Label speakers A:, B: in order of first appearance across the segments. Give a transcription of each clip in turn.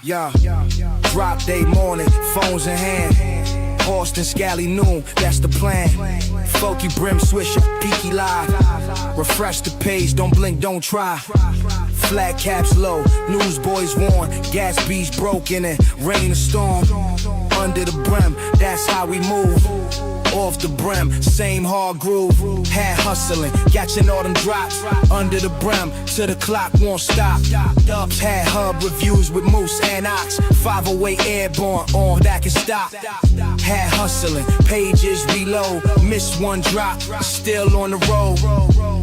A: Yeah, drop day morning, phones in hand. Austin, Scally noon, that's the plan. Folky Brim Swisher, peaky live. Refresh the page, don't blink, don't try. Flat caps low, newsboys warn. Gas beach broken and rain and storm. Under the brim, that's how we move. Off the brim, same hard groove. Had hustling, catching all them drops. Under the brim, till the clock won't stop. Dubs had hub reviews with Moose and Ox. 508 airborne, on that can stop. Had hustling, pages reload. Missed one drop, still on the road.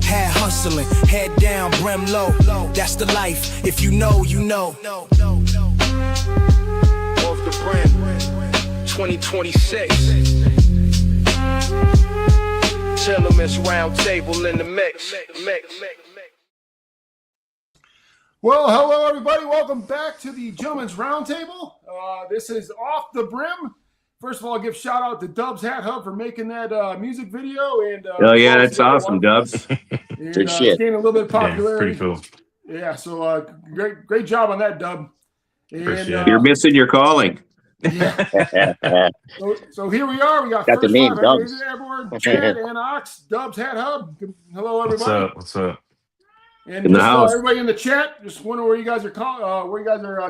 A: Had hustling, head down, brim low. That's the life, if you know, you know. Off the brim, 2026. Tell them it's Roundtable in the mix.
B: Well, hello everybody. Welcome back to the Gentleman's Roundtable. This is Off the Brim. First of all, I'll give shout out to Dubs Hat Hub for making that music video. And
C: oh yeah, that's awesome, Dubs.
B: And, Good shit. It's gaining a little bit of popularity.
D: Yeah, pretty cool.
B: Yeah, so great job on that, Dub. And
C: you're missing your calling.
B: Yeah. so here we are. We got
E: the name Dubs.
B: Airborne, Chad and Ox, Dubs Hat Hub. Hello, everybody.
D: What's up?
B: And just, everybody in the chat, just wondering where you guys are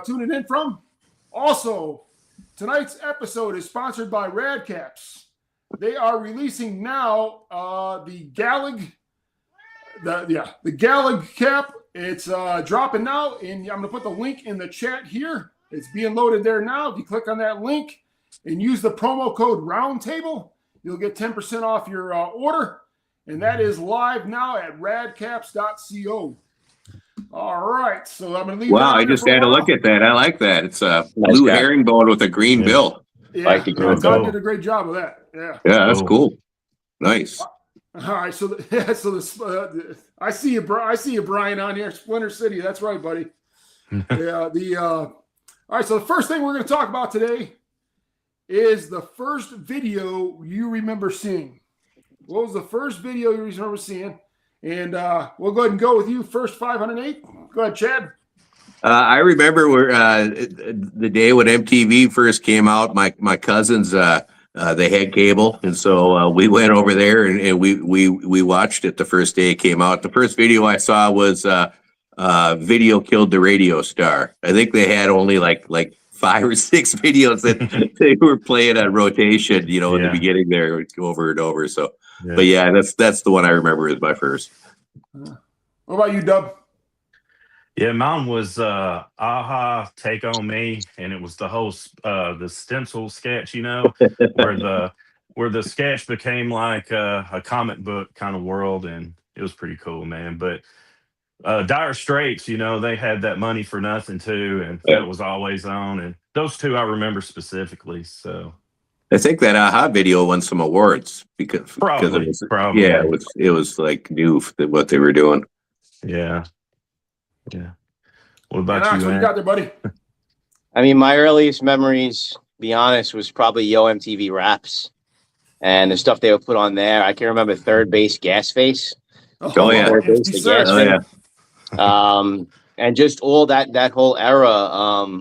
B: tuning in from. Also, tonight's episode is sponsored by Radcaps. They are releasing now the Gallig, the Gallig cap. It's dropping now, and I'm gonna put the link in the chat here. It's being loaded there now. If you click on that link and use the promo code Roundtable, you'll get 10% off your order. And that is live now at radcaps.co. All right. So I'm going to leave.
C: Wow, I just had a look at that. I like that. It's a blue herringbone with a green bill.
B: Yeah, Todd did a great job of that. Yeah.
C: Yeah, that's cool. Nice.
B: All right. So, I see you, Brian, on here. Splinter City. That's right, buddy. Yeah. All right, so the first thing we're going to talk about today is the first video you remember seeing. What was the first video you remember seeing? And we'll go ahead and go with you first, 508. Go ahead, Chad.
C: I remember the day when MTV first came out. My cousins they had cable, and so we went over there and we watched it the first day it came out. The first video I saw was. Video Killed the Radio Star. I think they had only like 5 or 6 videos that they were playing on rotation, in the beginning there, over and over. So, but yeah, that's the one I remember as my first.
B: What about you, Dub?
D: Yeah, mine was Aha, Take On Me, and it was the whole the stencil sketch, where the sketch became like a comic book kind of world, and it was pretty cool, man. But Dire Straits, they had that Money for Nothing too, and that was always on. And those two I remember specifically. So
C: I think that Aha video won some awards because
D: probably.
C: Yeah, it was like new what they were doing.
D: Yeah. What about you?
B: What you got there, buddy?
E: I mean, my earliest memories, be honest, was probably Yo MTV Raps and the stuff they would put on there. I can remember Third Base Gas Face.
C: Oh yeah.
E: Third Base, the gas face. And just all that whole era.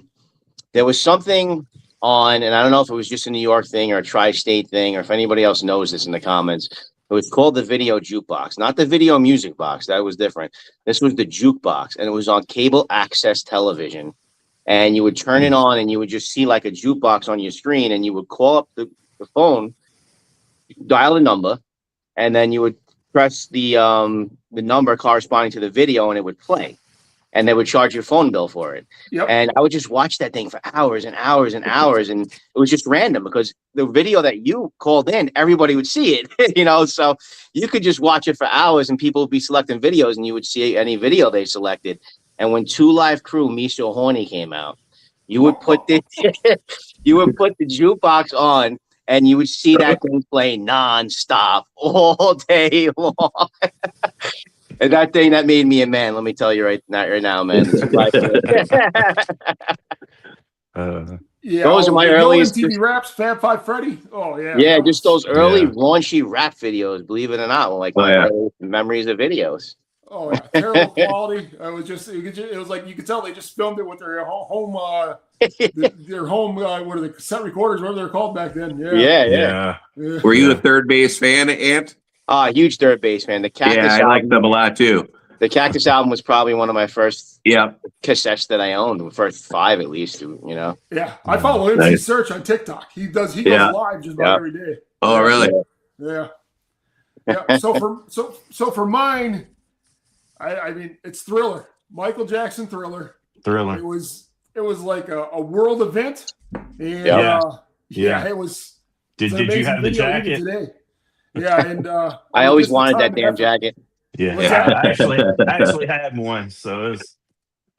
E: There was something on, and I don't know if it was just a New York thing or a tri-state thing, or if anybody else knows this in the comments. It was called the video jukebox, not the video music box. That was different. This was the jukebox, and it was on cable access television. And you would turn it on, and you would just see like a jukebox on your screen, and you would call up the phone, dial a number, and then you would press the number corresponding to the video, and it would play, and they would charge your phone bill for it.
B: Yep.
E: And I would just watch that thing for hours and hours and hours, and it was just random because the video that you called in, everybody would see it, so you could just watch it for hours, and people would be selecting videos, and you would see any video they selected. And when 2 Live Crew, Me So Horny came out, you would put the jukebox on, and you would see that thing play nonstop all day long. And that thing that made me a man, let me tell you right now, man. Those are my earliest
B: TV Raps, Fab Five Freddy. Oh yeah.
E: Yeah, just those early raunchy rap videos, believe it or not, like my early memories of videos.
B: Oh yeah, terrible quality. It was just, it was like you could tell they just filmed it with their home, their home. What are the cassette recorders? Whatever they're called back then.
E: Yeah.
C: Were you a third base fan, Ant?
E: Huge third base fan. The Cactus
C: I
E: album,
C: like them a lot too.
E: The Cactus album was probably one of my first
C: Yeah.
E: cassettes that I owned, the first 5 at least. You know.
B: Yeah, I follow MC
C: Nice.
B: Search on TikTok. He goes live just about every day.
C: Oh, really?
B: Yeah. Yeah. So for mine, I mean, it's Thriller, Michael Jackson Thriller.
D: Thriller.
B: It was like a world event, and it was.
D: Did you have the jacket?
B: Today. Yeah, and
E: I always wanted that damn jacket.
D: Yeah, I actually had one, so it's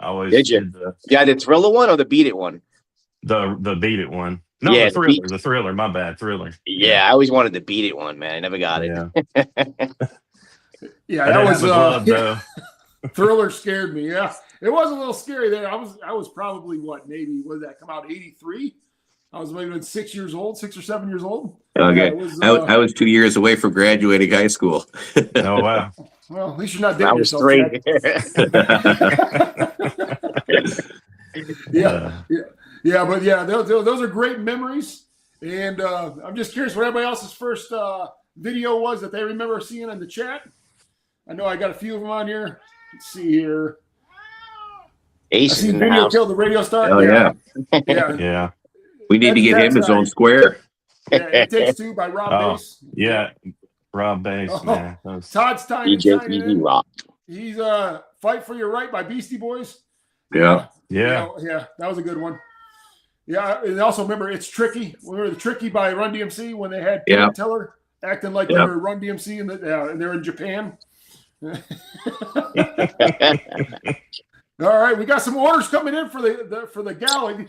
D: always.
E: Did you? The Thriller one or the Beat It one?
D: The Beat It one. No,
E: Yeah,
D: the Thriller. My bad, Thriller.
E: Yeah, I always wanted the Beat It one, man. I never got it.
B: Yeah, that was
D: glove,
B: Thriller scared me. Yeah, it was a little scary there. I was probably what did that come out 83? I was maybe 6 or 7 years old.
C: Okay,
B: I
C: I was 2 years away from graduating high school.
D: Oh wow.
B: Well, at least you're not dating
E: I was
B: yourself.
E: 3.
B: Those are great memories. And I'm just curious what everybody else's first video was that they remember seeing in the chat. I know I got a few of them on here. Let's see here.
E: Ace
B: I
E: is
B: see
E: in the
B: Video
E: house.
B: Killed the Radio Star.
C: Oh yeah.
D: Yeah.
C: We need to get him his own square.
B: Yeah, It Takes Two by Rob Bass.
D: Yeah. Rob Bass, man.
B: Todd's time.
E: DJ Rock.
B: He's Fight for Your Right by Beastie Boys.
C: Yeah.
B: Yeah, that was a good one. Yeah, and also remember It's Tricky. Remember the Tricky by Run DMC when they had Penn Teller acting like they were Run DMC and they're in Japan. All right, we got some orders coming in for the galley,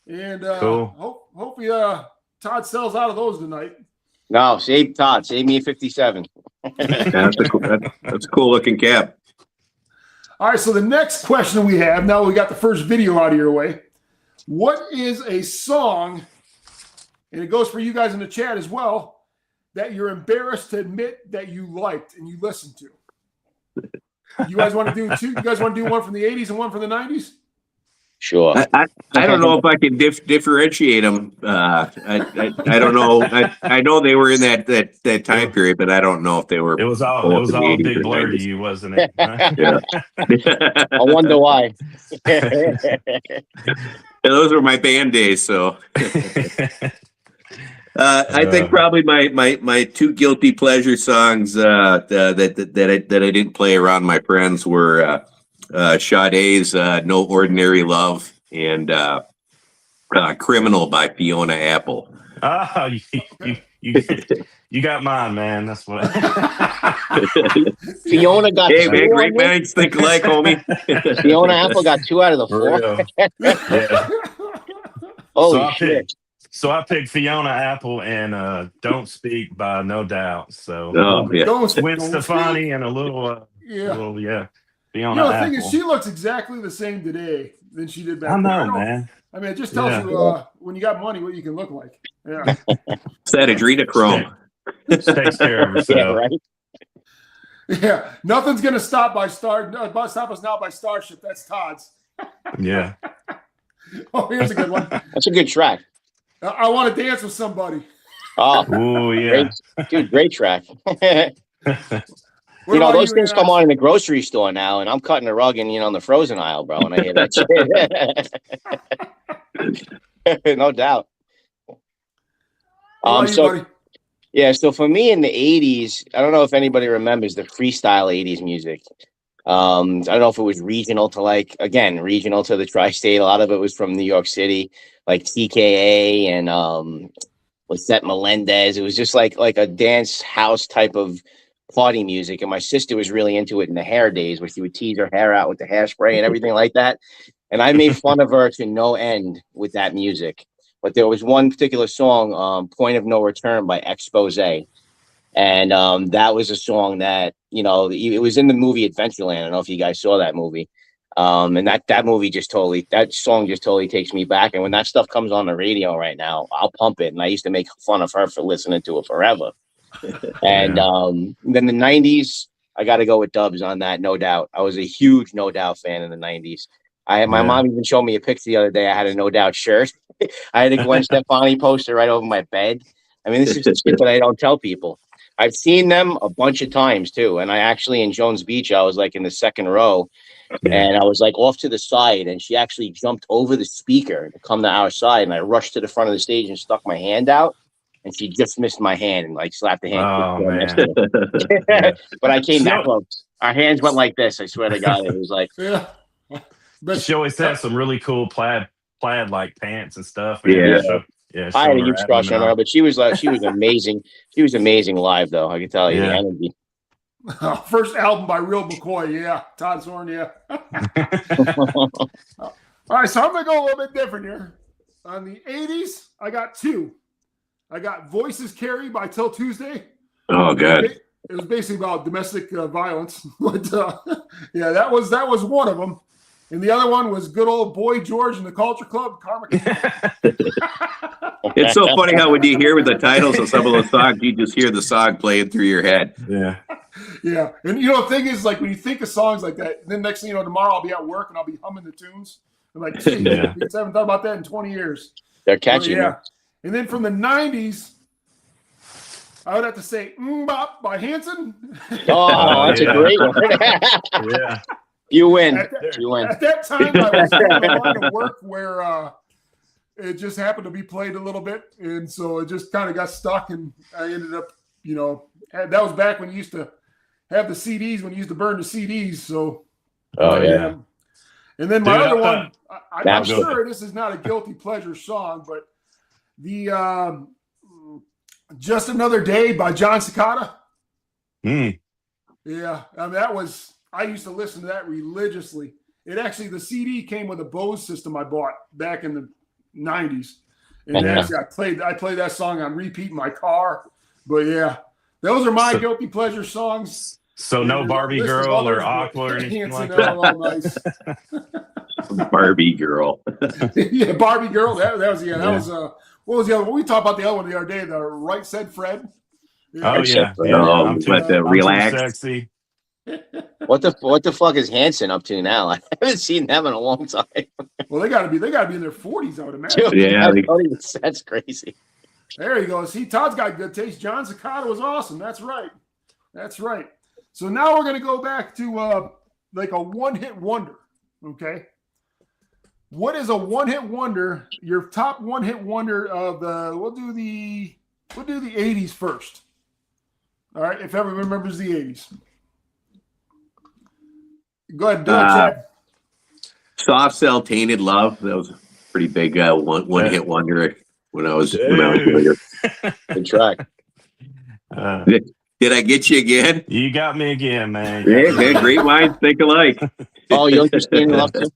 B: and
C: cool.
B: Hopefully Todd sells out of those tonight.
E: No, save Todd. Save me a 57.
C: That's a cool looking cap.
B: All right, so the next question we have, now we got the first video out of your way. What is a song, and it goes for you guys in the chat as well, that you're embarrassed to admit that you liked and you listened to? You guys want to do two? You guys want to do one from the 80s and one from the 90s?
E: Sure.
C: I don't know if I can differentiate them. I don't know. I know they were in that time period, but I don't know if they were.
D: It was all a big blur to you, wasn't it?
C: Yeah.
E: I wonder why.
C: Those were my band days, so. I think probably my 2 guilty pleasure songs that I didn't play around my friends were Sade's "No Ordinary Love" and "Criminal" by Fiona Apple.
D: Oh, you got mine, man. That's what.
E: Fiona got.
C: Hey man, great minds think alike, homie.
E: Fiona Apple got 2 out of the 4.
D: Yeah.
E: Holy shit.
D: So I picked Fiona Apple and "Don't Speak" by No Doubt. So Gwen Stefani and a little Fiona
B: the
D: Apple.
B: thing is, she looks exactly the same today than she did back then.
D: I know, man.
B: I mean, it just tells you when you got money what you can look like. Yeah.
C: It's that adrenochrome.
D: Takes care of herself.
E: Yeah, right.
B: Yeah, nothing's gonna stop us now by Starship. That's Todd's.
D: Yeah.
B: Oh, here's a good one.
E: That's a good track.
B: I want to dance with somebody.
E: Oh,
D: yeah.
E: Great track. Those things come on in the grocery store now, and I'm cutting a rug in the frozen aisle, bro, and I hear that shit. No doubt. So for me in the 80s, I don't know if anybody remembers the freestyle 80s music. I don't know if it was regional to the tri-state. A lot of it was from New York City, like TKA and Lisette Melendez. It was just like a dance house type of party music. And my sister was really into it in the hair days, where she would tease her hair out with the hairspray and everything like that. And I made fun of her to no end with that music. But there was one particular song, Point of No Return by Expose. And that was a song that, it was in the movie Adventureland. I don't know if you guys saw that movie. And that song just totally takes me back. And when that stuff comes on the radio right now, I'll pump it. And I used to make fun of her for listening to it forever. And then the 90s, I got to go with Dubs on that, no doubt. I was a huge No Doubt fan in the 90s. My mom even showed me a picture the other day. I had a No Doubt shirt. I had a Gwen Stefani poster right over my bed. I mean, this is the shit that I don't tell people. I've seen them a bunch of times too. And I actually, in Jones Beach, I was like in the second row and I was like off to the side, and she actually jumped over the speaker to come to our side. And I rushed to the front of the stage and stuck my hand out, and she just missed my hand and like slapped the hand.
D: Oh man.
E: But I came that close. Our hands went like this. I swear to God, it was like,
B: But
D: she always had some really cool plaid like pants and stuff.
C: Yeah.
E: I had a huge crush on her, but she was amazing. She was amazing live, though. I can tell you the energy.
B: First album by Real McCoy, Todd Zorn, All right, so I'm gonna go a little bit different here. On the 80s, I got two. I got Voices Carry by Till Tuesday.
C: Oh, good.
B: It was basically about domestic violence, but that was one of them. And the other one was good old Boy George and the Culture Club, Karma.
C: It's so funny how when you hear the titles of some of those songs, you just hear the song playing through your head.
B: Yeah. And the thing is, like, when you think of songs like that, then next thing you know, tomorrow I'll be at work and I'll be humming the tunes. I'm like, I haven't thought about that in 20 years.
E: They're catchy.
B: And then from the 90s, I would have to say Bop by Hanson.
E: Oh, that's a great one.
D: Yeah.
E: You win.
B: At that time, I was in a line of work where it just happened to be played a little bit. And so it just kind of got stuck. And I ended up, that was back when you used to have the CDs, when you used to burn the CDs. So, and then my other one, I'm not sure this is not a guilty pleasure song, but the Just Another Day by John Cicada. Yeah, I mean, I used to listen to that religiously. The CD came with a Bose system I bought back in the 90s. And actually I played that song on repeat in my car. But those are my guilty pleasure songs.
D: So no Barbie Girl or Aqua or anything like that?
B: Nice.
C: Barbie Girl.
B: Yeah, Barbie Girl. That was what was the other one? We talked about the other one the other day, the Right Said Fred.
D: Oh yeah.
C: I'm too relax.
D: Sexy.
E: What the fuck is Hanson up to now? I haven't seen them in a long time.
B: Well, they gotta be in their 40s, I would imagine.
E: Dude, that's crazy.
B: There you go. See, Todd's got good taste. John Cicada was awesome. That's right. So now we're gonna go back to like a one-hit wonder. Okay. What is a one-hit wonder? Your top one-hit wonder of we'll do the 80s first. All right, if everyone remembers the 80s. Go ahead, do it, Chad.
C: Soft Cell, Tainted Love. That was a pretty big one-hit wonder when I was younger.
E: Good track.
C: Did I get you again?
D: You got me again, man.
C: Yeah, great minds think alike.
E: Oh, you understand love too?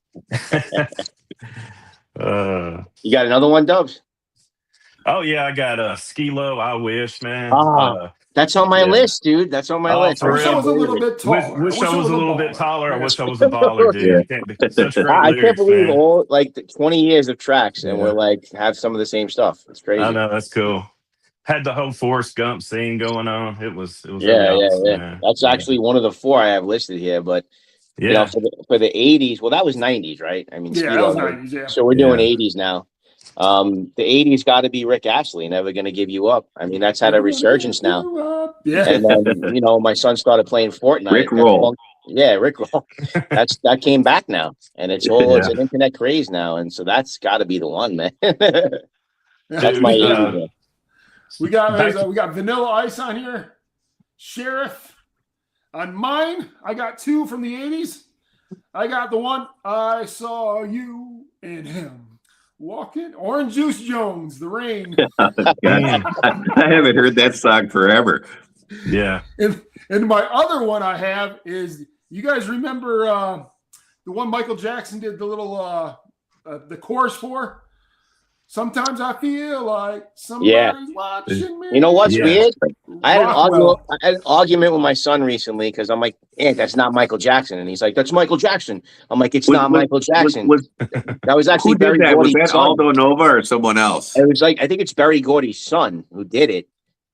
E: You got another one, Dubs?
D: Oh yeah, I got Skilo. I Wish, man.
E: That's on my list, dude. That's on my list.
B: I wish I was a little bit taller.
D: Wish I was a little bit taller. I wish I was a baller, dude.
E: I can't believe all like 20 years of tracks, and we're like have some of the same stuff. It's crazy.
D: I know, that's cool. Had the whole Forrest Gump scene going on. It was
E: yeah. That's actually one of the 4 I have listed here, but for the 80s, well, that was 90s, right? I mean,
B: that was 90s, yeah.
E: So we're doing 80s now. The 80s got to be Rick Astley, Never Gonna Give You Up. I mean, that's had a resurgence now.
B: Yeah.
E: And then, my son started playing Fortnite.
C: Rick Roll.
E: Yeah, Rick Roll. That came back now, and it's an internet craze now, and so that's got to be the one, man. That's my 80s.
B: We got Vanilla Ice on here. Sheriff. On mine, I got 2 from the 80s. I got the one, I Saw You and Him walking. Orange Juice Jones, The Rain.
C: I haven't heard that song forever.
D: Yeah.
B: And my other one I have is, you guys remember the one Michael Jackson did the little the chorus for? Sometimes I feel like somebody's watching me.
E: You know what's weird? I had an argument with my son recently because I'm like, that's not Michael Jackson. And he's like, that's Michael Jackson. I'm like, it's not Michael Jackson. That was actually Barry Gordy's son.
C: Was that Aldo Nova or someone else?
E: It was like, I think it's Barry Gordy's son who did it.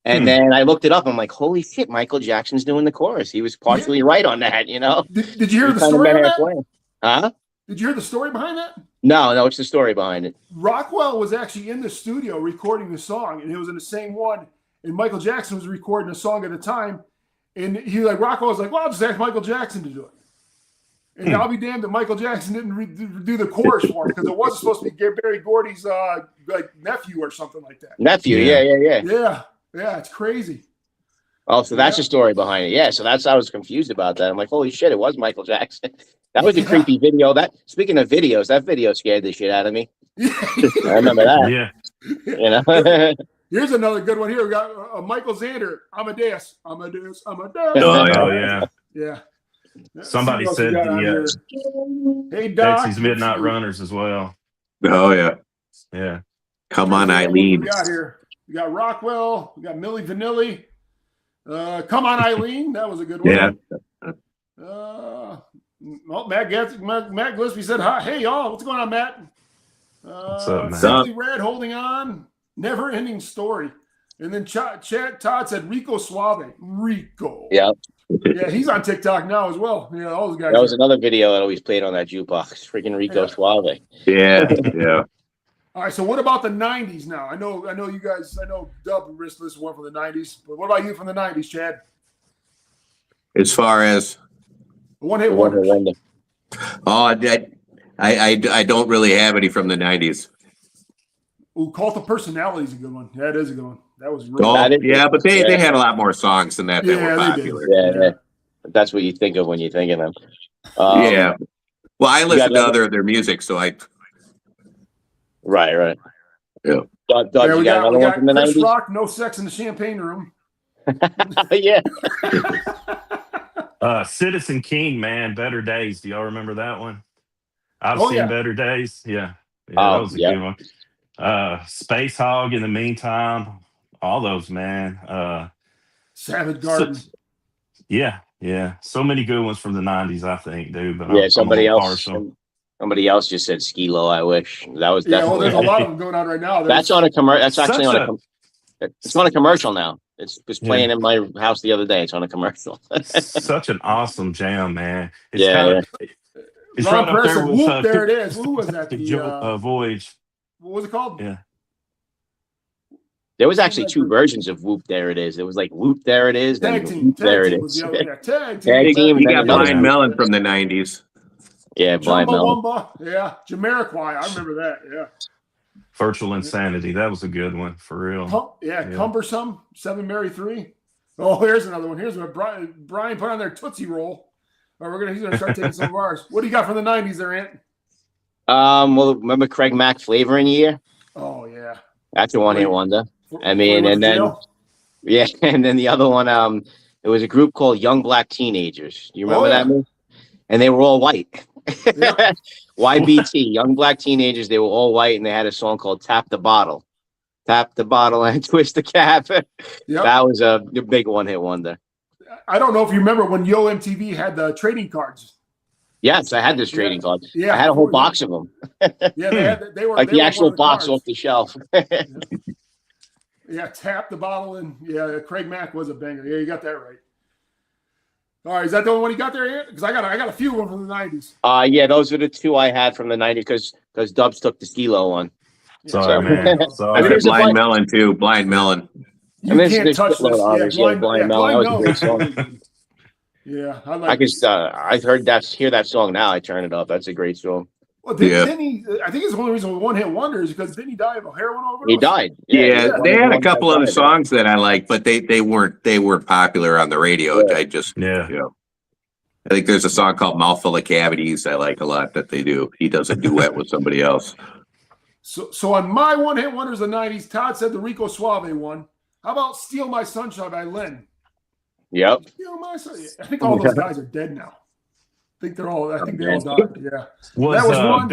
E: And then I looked it up. I'm like, holy shit, Michael Jackson's doing the chorus. He was partially right on that, you know?
B: Did you hear the story on that?
E: Huh?
B: Did you hear the story behind that?
E: No, it's the story behind it.
B: Rockwell was actually in the studio recording the song, and it was in the same one. And Michael Jackson was recording a song at the time. And Rockwell was like, well, I'll just ask Michael Jackson to do it. And I'll be damned if Michael Jackson didn't do the chorus for him, because it wasn't supposed to be Barry Gordy's nephew or something like that.
E: Nephew, yeah.
B: Yeah, it's crazy.
E: Oh, so that's the story behind it. Yeah, so I was confused about that. I'm like, holy shit, it was Michael Jackson. That was a creepy video. Speaking of videos, that video scared the shit out of me. I remember that.
D: Yeah.
E: You know.
B: Here's another good one. Here we got Michael Zander, Amadeus.
C: Oh,
D: yeah.
B: Yeah.
D: Somebody said
B: Hey, Doc.
D: Dexy's Midnight Runners as well.
C: Oh, yeah.
D: Yeah.
C: Come on, Eileen.
B: We got here. We got Rockwell. We got Milli Vanilli. Come on, Eileen. That was a good one.
C: Yeah.
B: Matt Gillespie said, hi. Hey, y'all. What's going on, Matt?
D: What's up, man?
B: Simply Red holding on. Never ending story. And then Todd said Rico Suave. Rico.
E: Yeah.
B: Yeah, he's on TikTok now as well. Yeah, all those guys.
E: That was another video that always played on that jukebox. Freaking Rico Suave.
C: Yeah.
B: All right, so what about the 90s now? I know you guys, I know Dub Ristless one from the 90s, but what about you from the 90s, Chad?
C: As far as
B: One-hit wonder.
C: I don't really have any from the 90s.
B: Ooh, Cult of Personality is a good one. Yeah, it is a good one. That was really
C: but they had a lot more songs than that were popular.
E: Yeah. That's what you think of when you think of them.
C: Yeah. Well, I listen to their music, so I.
E: Right.
C: Yeah.
E: Doug, you got another one from the
B: Chris
E: 90s?
B: Rock, No Sex in the Champagne Room.
E: Yeah.
D: Citizen King, man, Better Days. Do y'all remember that one? I've seen Better Days. Yeah. That was a good one. Space Hog, In the Meantime. All those, man.
B: Savage Garden.
D: So many good ones from the 90s, I think, dude. But
E: somebody else just said Skee-Lo, I wish. That was definitely.
B: There's a lot of them going on right now.
E: That's on a commercial. That's actually it's on a commercial now. It was playing in my house the other day. It's on a commercial.
D: Such an awesome jam, man. It's
B: It's
D: Ron
B: right up there with Whoop, there it is. Who was that?
D: Voyage.
B: What was it called?
D: Yeah.
E: There was actually two versions of Whoop, There It Is. There was like Whoop, There It Is.
B: Tag Team.
E: There It Is.
B: Tag
E: Team.
C: You got Blind Melon from the 90s.
E: Yeah, Blind Melon.
B: Yeah, Jamiroquai. I remember that. Yeah.
D: Virtual Insanity. That was a good one for real.
B: Cumbersome. 7 Mary 3. Oh, here's another one. Here's what Brian put on their Tootsie Roll. All right, he's gonna start taking some of ours. What do you got from the 90s there, Ant?
E: Well, remember Craig Mack Flavor in Year?
B: Oh yeah.
E: That's a one-hit wonder. I mean, and then the other one, it was a group called Young Black Teenagers. You remember that movie? And they were all white.
B: Yeah.
E: YBT, Young Black Teenagers. They were all white, and they had a song called "Tap the Bottle." Tap the bottle and twist the cap. Yep. That was a big one-hit wonder.
B: I don't know if you remember when Yo MTV had the trading cards.
E: Yes, I had this trading card.
B: Yeah,
E: I had a whole box of them.
B: Yeah, they were
E: like the actual box off the shelf.
B: Yeah, Tap the Bottle, and Craig Mack was a banger. Yeah, you got that right. All right, is that the only one you got there, Ant? Because I got a few of them from the 90s.
E: Yeah, those are the two I had from the 90s because Dubs took the Skee-Lo one.
D: Sorry, man. Sorry.
C: I mean, Blind Melon too. Blind Melon.
B: You can't touch this.
E: Blind Melon. That was a great song.
B: Yeah, I
E: like. I hear that song now. I turn it up. That's a great song.
B: Well, didn't he? I think it's the only reason we one-hit wonder is because didn't he die of a heroin overdose?
E: He died.
C: Yeah, they had a couple other songs that I like, but they weren't popular on the radio.
E: Yeah.
C: I just I think there's a song called "Mouthful of Cavities" I like a lot that they do. He does a duet with somebody else.
B: So on my one-hit wonders of the 90s, Todd said the Rico Suave one. How about "Steal My Sunshine" by Len?
E: Yep.
B: Steal My Sunshine. I think all those guys are dead now. I think they all died. Yeah. That was one.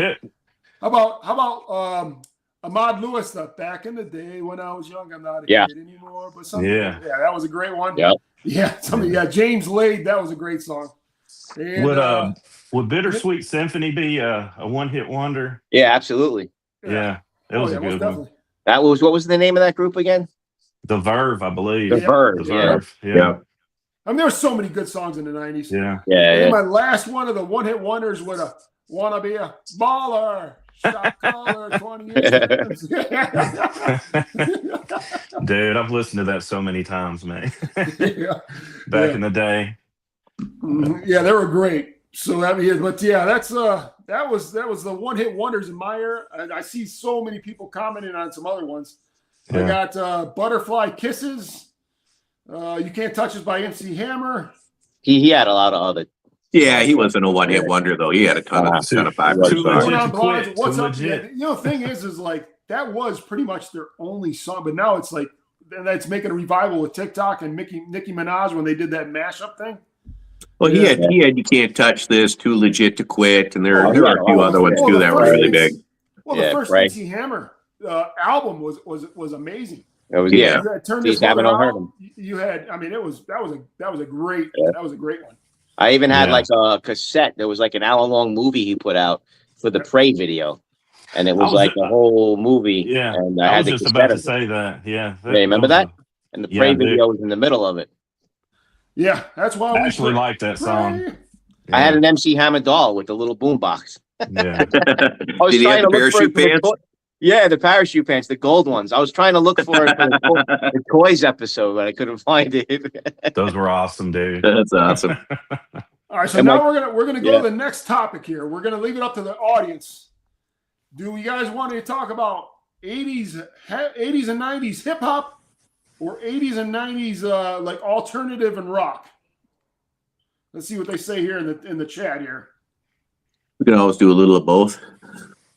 B: How about Ahmad Lewis stuff back in the day when I was young? I'm not a kid anymore. But something. Yeah, that was a great one.
E: Yep.
B: Yeah. James Lade, that was a great song. And,
D: would Bittersweet Symphony be a one-hit wonder?
E: Yeah, absolutely.
D: Yeah, it was a good one.
E: What was the name of that group again?
D: The Verve, I believe.
E: The Verve,
D: The
E: yeah.
D: Verve, yeah.
B: I mean, there were so many good songs in the 90s.
D: Yeah.
B: And then my last one of the one-hit wonders would have "Wanna Be a Baller," "Shot Caller," 28 Seconds.
D: Dude, I've listened to that so many times, man.
B: Yeah.
D: Back in the day.
B: Yeah, they were great. So that is, but yeah, that was the one-hit wonders in my era. And I see so many people commenting on some other ones.
D: Yeah.
B: I got "Butterfly Kisses," "You Can't Touch Us" by MC Hammer.
E: He had a lot of other.
C: Yeah, he wasn't a one-hit wonder though. He had a ton of popular
D: Too
C: songs.
D: legit to quit.
B: What's
D: Too
B: up?
D: legit.
B: Yeah, you know, the thing is like that was pretty much their only song, but now it's like that's making a revival with TikTok and Nicki Minaj when they did that mashup thing.
C: Well, he had "You Can't Touch This," "Too Legit to Quit," and there are a few other ones too that were really big.
B: Well, the first MC Hammer album was amazing.
E: It was,
C: yeah.
B: Turn This Mother Out. You had, I mean, that was a great one.
E: I even had like a cassette. There was like an hour-long movie he put out for the Prey video, and it was like a whole movie.
D: Yeah,
E: and
D: I was just about to say that. Yeah,
E: remember that? And the Prey video was in the middle of it.
B: Yeah, that's why
D: I actually like that song. Yeah.
E: I had an MC Hammer doll with the little boombox.
D: Yeah.
C: Did he have the parachute pants?
E: Yeah, the parachute pants, the gold ones. I was trying to look for it for the Toys episode, but I couldn't find it.
D: Those were awesome, dude.
C: That's awesome.
B: All right, so now we're gonna go to the next topic here. We're gonna leave it up to the audience. Do you guys want to talk about 80s and 90s hip hop, or 80s and 90s like alternative and rock? Let's see what they say here in the chat here.
C: We can always do a little of both.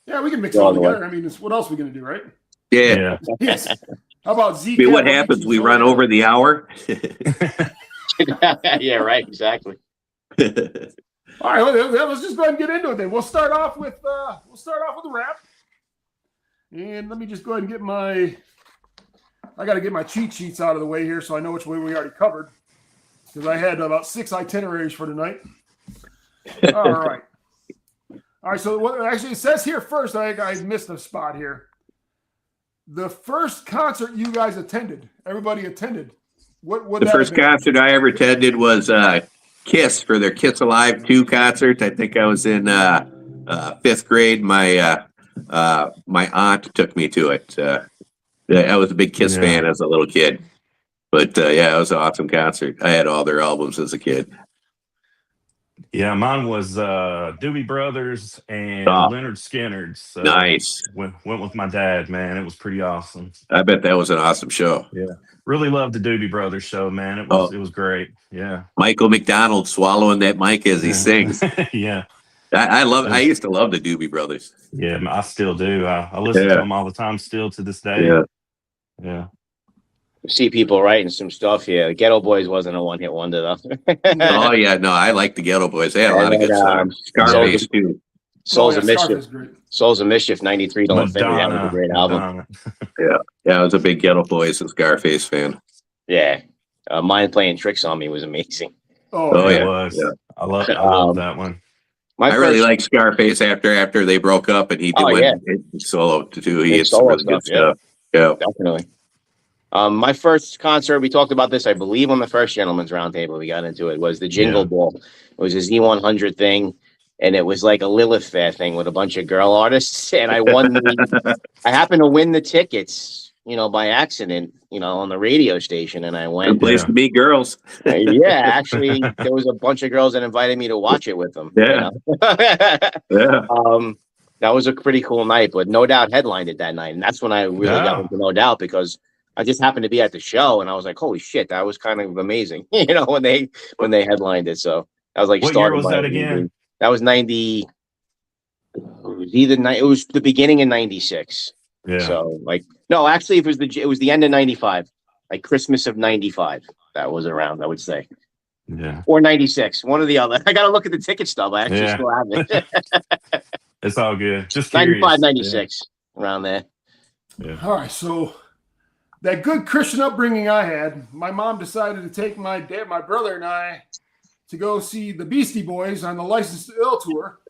B: Yeah, we can mix it all together. I mean, what else are we going to do, right?
C: Yeah.
B: Yes. How about Z?
C: I mean, what happens? We run over the hour.
E: Yeah, right. Exactly.
B: All right, let's just go ahead and get into it then. We'll start off with rap. And let me just go ahead and I got to get my cheat sheets out of the way here so I know which way we already covered, because I had about 6 itineraries for tonight. All right. All right, so what actually it says here first, I missed a spot here. The first concert you guys attended, everybody attended. What
C: the first concert I ever attended was Kiss for their Kiss Alive 2 concert. I think I was in 5th grade. My aunt took me to it. I was a big Kiss fan as a little kid. But it was an awesome concert. I had all their albums as a kid.
D: Yeah, mine was Doobie Brothers and Leonard Skinner. So
C: nice.
D: Went with my dad, man. It was pretty awesome.
C: I bet that was an awesome show.
D: Yeah, really loved the Doobie Brothers show, man. It was great. Yeah,
C: Michael McDonald swallowing that mic as he sings.
D: Yeah,
C: I love. I used to love the Doobie Brothers.
D: Yeah, I still do. I listen to them all the time, still to this day. Yeah.
E: See people writing some stuff here. Ghetto Boys wasn't a one-hit wonder though.
C: Oh yeah, no, I like the Ghetto Boys. They had a lot of good songs. Scarface too.
E: Souls of Mischief, 93. Don't Offend Me. That was a great album.
C: Yeah, I was a big Ghetto Boys and Scarface fan.
E: Yeah, Mind Playing Tricks on Me was amazing.
D: Oh yeah, it was. Yeah. I love that one.
C: I really like Scarface after they broke up and he went solo too. He had some really good stuff. Yeah,
E: definitely. My first concert, we talked about this, I believe, on the first Gentleman's Roundtable. We got into it, was the Jingle Ball. It was a Z100 thing, and it was like a Lilith Fair thing with a bunch of girl artists. And I won. I happened to win the tickets, by accident, on the radio station. And I went.
C: Good place to meet girls.
E: Actually, there was a bunch of girls that invited me to watch it with them.
C: Yeah.
E: That was a pretty cool night. But No Doubt headlined it that night, and that's when I really got into No Doubt, because I just happened to be at the show, and I was like, "Holy shit, that was kind of amazing!" when they headlined it. So I was like,
D: "What year was that again?"
E: That was 90. It was the beginning of 96.
D: Yeah.
E: So no, actually, it was the end of 95, like Christmas of 95. That was around, I would say.
D: Yeah.
E: Or 96, one or the other. I got to look at the ticket stub. I actually still have it.
D: It's all good. Just
E: 95, 96, around there.
D: Yeah.
B: All right, so. That good Christian upbringing I had, my mom decided to take my brother and I to go see the Beastie Boys on the License to Ill tour.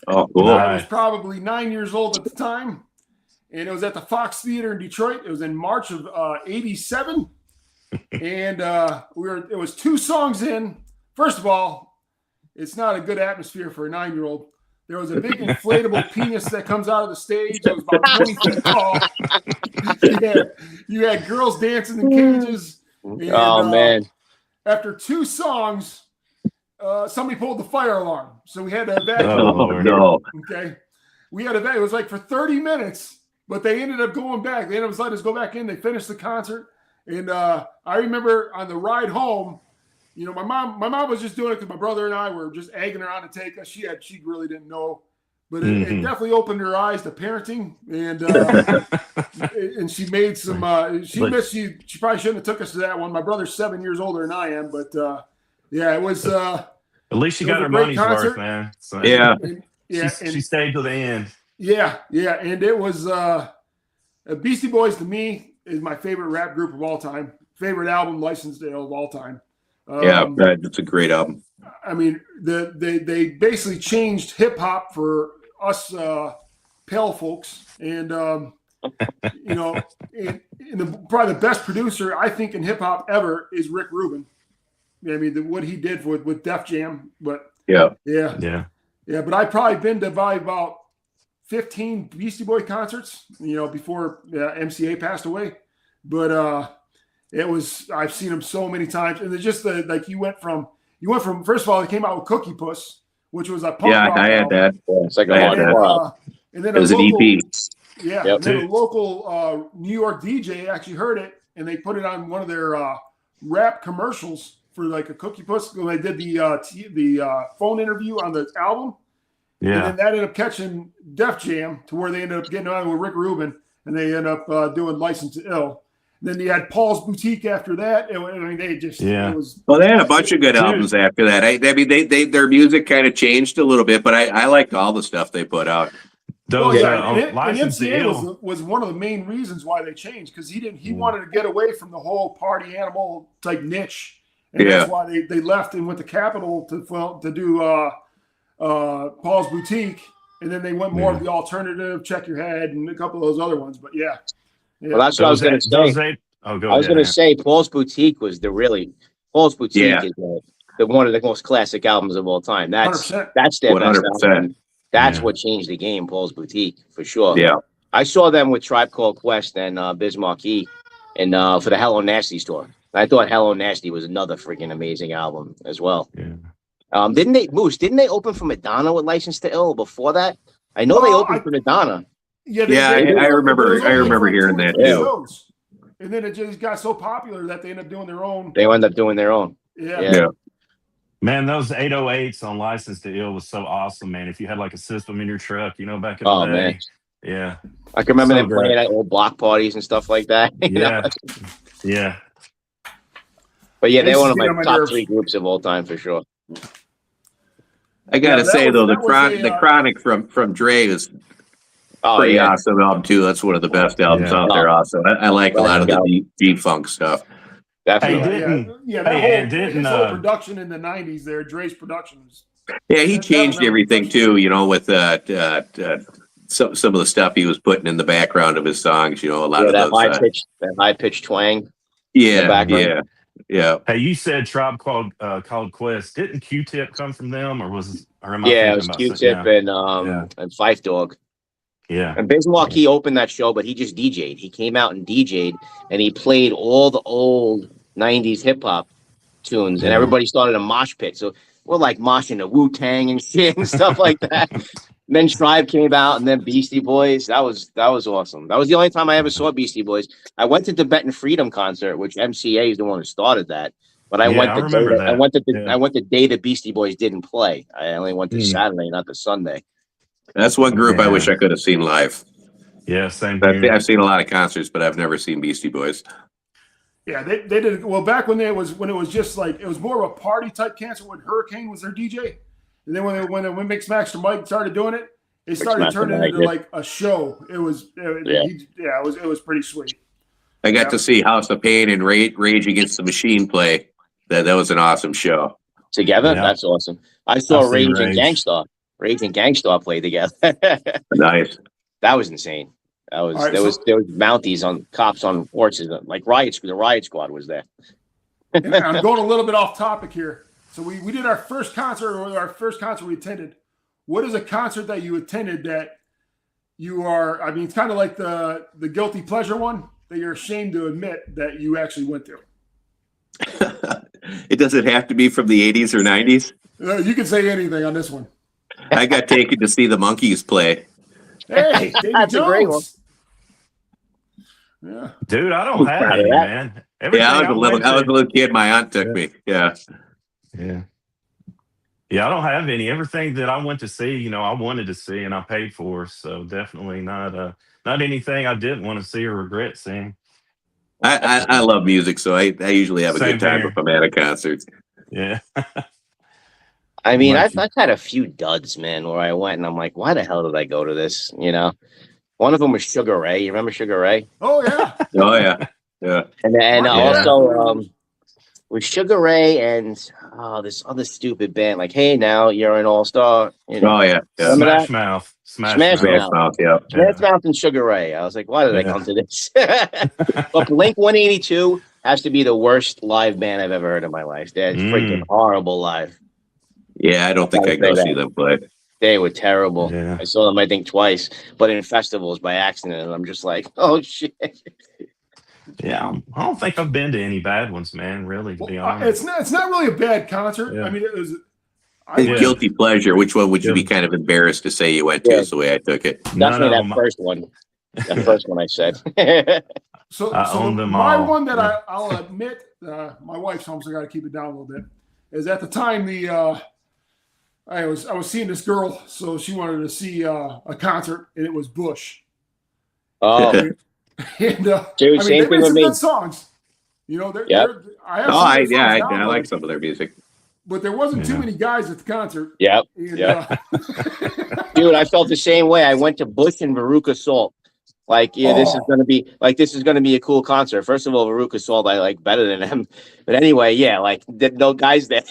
C: Oh, cool.
B: I was probably 9 years old at the time. and it was at the Fox Theater in Detroit. It was in March of '87, and it was 2 songs in. First of all, it's not a good atmosphere for a 9-year-old. There was a big inflatable penis that comes out of the stage. It was about 20 feet tall. You had girls dancing in cages. And,
E: man!
B: After 2 songs, somebody pulled the fire alarm, so we had to evacuate.
C: Oh, no.
B: Okay, we had to evacuate. It was like for 30 minutes, but they ended up going back. They ended up letting us go back in. They finished the concert, and I remember on the ride home, you know, my mom was just doing it because my brother and I were just egging her on to take us. She really didn't know, but it definitely opened her eyes to parenting, and and she made some. She probably shouldn't have took us to that one. My brother's 7 years older than I am, but yeah, it was.
D: At least she got her money's worth, man. So,
C: Yeah.
D: She stayed to the end.
B: Yeah, and it was Beastie Boys to me is my favorite rap group of all time. Favorite album, Licensed to Ill, of all time.
C: That's a great album.
B: I mean, they basically changed hip hop for us pale folks, and you know, probably the best producer I think in hip hop ever is Rick Rubin. I mean, what he did with Def Jam, but yeah. But I've probably been to about 15 Beastie Boy concerts, you know, before MCA passed away. But I've seen them so many times, and it's just like you went from first of all, they came out with Cookie Puss, which was a punk rock
C: I had
B: album.
C: that.
E: It's like a
B: and then
C: it was an EP.
B: Yeah,
E: Yep.
B: and then a local New York DJ actually heard it, and they put it on one of their rap commercials for like a Cookie Puss when they did the phone interview on the album.
D: Yeah.
B: And then that ended up catching Def Jam to where they ended up getting on with Rick Rubin, and they ended up doing License to Ill. And then you had Paul's Boutique after that. I mean, they just it was.
C: Well, they had a bunch of good albums after that. I mean, they their music kind of changed a little bit, but I liked all the stuff they put out.
B: And MCA was one of the main reasons why they changed, because he wanted to get away from the whole party animal type niche, and that's why they left and went to Capitol to do Paul's Boutique, and then they went more of the alternative, Check Your Head, and a couple of those other ones. But yeah.
E: Well, that's what I was going to say. I was going to say Paul's Boutique was Paul's Boutique is one of the most classic albums of all time. That's
B: 100%.
E: That's their
C: 100%.
E: best album. That's what changed the game, Paul's Boutique, for sure.
C: Yeah.
E: I saw them with Tribe Called Quest and Biz Markie and for the Hello Nasty tour. I thought Hello Nasty was another freaking amazing album as well.
D: Yeah.
E: Didn't they open for Madonna with License to Ill before that? I know they opened for Madonna.
C: I remember hearing that too.
B: And then it just got so popular that they ended up doing their own.
E: They wound up doing their own.
B: Yeah.
D: Man, those 808s on License to Ill was so awesome, man. If you had like a system in your truck, you know, back in the day.
E: Man.
D: Yeah.
E: I can remember them playing at old block parties and stuff like that.
D: Yeah.
E: But yeah, they're one of my top 3 groups of all time for sure.
C: I gotta say though, the Chronic from Dre is pretty awesome album too. That's one of the best albums out there. Also, I like a lot of the G-Funk stuff.
E: Definitely.
B: That whole production in the '90s there, Dre's production was.
C: Yeah, he changed everything too. You know, with some of the stuff he was putting in the background of his songs. You know, a lot of those
E: high pitched twang.
C: Yeah.
D: Hey, you said Tribe Called Quest. Didn't Q-Tip come from them, or was? Or am
E: it was Q-Tip and Fife Dog.
D: Yeah.
E: And Biz Markie opened that show, but he just DJ'd. He came out and DJ'd, and he played all the old 90s hip-hop tunes, and everybody started a mosh pit. So we're like moshing to Wu-Tang and shit and stuff like that. And then Tribe came out, and then Beastie Boys. That was awesome. That was the only time I ever saw Beastie Boys. I went to the Tibetan Freedom concert, which MCA is the one who started that. But I went the day the Beastie Boys didn't play. I only went to Saturday, not the Sunday.
C: That's one group I wish I could have seen live.
D: Yeah, same
C: here. I've seen a lot of concerts, but I've never seen Beastie Boys.
B: Yeah, they did well back when it was just like it was more of a party type concert when Hurricane was their DJ, and then when Mix Master Mike started doing it, it started turning into like a show. It was pretty sweet.
C: I got to see House of Pain and Rage Against the Machine play. That was an awesome show.
E: Together, that's awesome. I saw Rage and Gangstar. Rage and Gangstar play together.
C: Nice.
E: That was insane. There was Mounties on cops on horses, like the riot squad was there.
B: And I'm going a little bit off topic here. So we did our first concert, or our first concert we attended. What is a concert that you attended that you are? I mean, it's kind of like the guilty pleasure one that you're ashamed to admit that you actually went to.
C: It doesn't have to be from the 80s or 90s.
B: You can say anything on this one.
C: I got taken to see the Monkees play.
B: Hey, Davy
E: That's
B: Jones.
E: a great one.
B: Yeah,
D: Dude, I don't have any, man.
C: Yeah, I was a little kid. My aunt took me. Yeah.
D: Yeah. Yeah, I don't have any. Everything that I went to see, I wanted to see and I paid for. So definitely not anything I didn't want to see or regret seeing.
C: I love music, so I usually have a
D: Same
C: good time
D: here.
C: if I'm at a concert.
D: Yeah.
E: I mean, I've had a few duds, man, where I went and I'm like, why the hell did I go to this? One of them was Sugar Ray. You remember Sugar Ray?
B: Oh yeah.
C: Oh yeah, yeah.
E: And
B: Yeah.
E: also with Sugar Ray and this other stupid band, like, hey, now you're an all-star.
C: Oh yeah, yeah.
E: Remember
D: Smash
E: that?
D: Mouth.
E: Smash
C: Smash Mouth, yeah.
E: Smash Mouth and Sugar Ray. I was like, why did I come to this? But Blink 182 has to be the worst live band I've ever heard in my life. They're freaking horrible live.
C: Yeah, I don't think I go see them play.
E: They were terrible.
D: Yeah.
E: I saw them, I think, twice, but in festivals by accident. And I'm just like, oh, shit.
D: Yeah, I don't think I've been to any bad ones, man. Really, to be honest.
B: It's not really a bad concert.
D: Yeah.
B: I mean, it was.
C: Guilty pleasure. Which one would you be kind of embarrassed to say you went to?
E: Yeah.
C: Is the way I took it.
E: Definitely that first one. That first one I said.
B: So
D: own them
B: my
D: all.
B: one that I'll admit, my wife's home, so I got to keep it down a little bit. Is at the time I was seeing this girl, so she wanted to see a concert, and it was Bush.
E: Oh,
B: And
E: dude,
B: I mean,
E: same
B: they
E: thing
B: made
E: with
B: some
E: me.
B: good songs. I have
C: Oh,
B: some
C: I
B: good songs down,
C: I like some of their music.
B: but there wasn't too many guys at the concert.
E: Yep.
B: And,
E: Yeah. Dude, I felt the same way. I went to Bush and Veruca Salt. Like, this is gonna be a cool concert. First of all, Veruca Salt I like better than him. But anyway, yeah, like no guys there.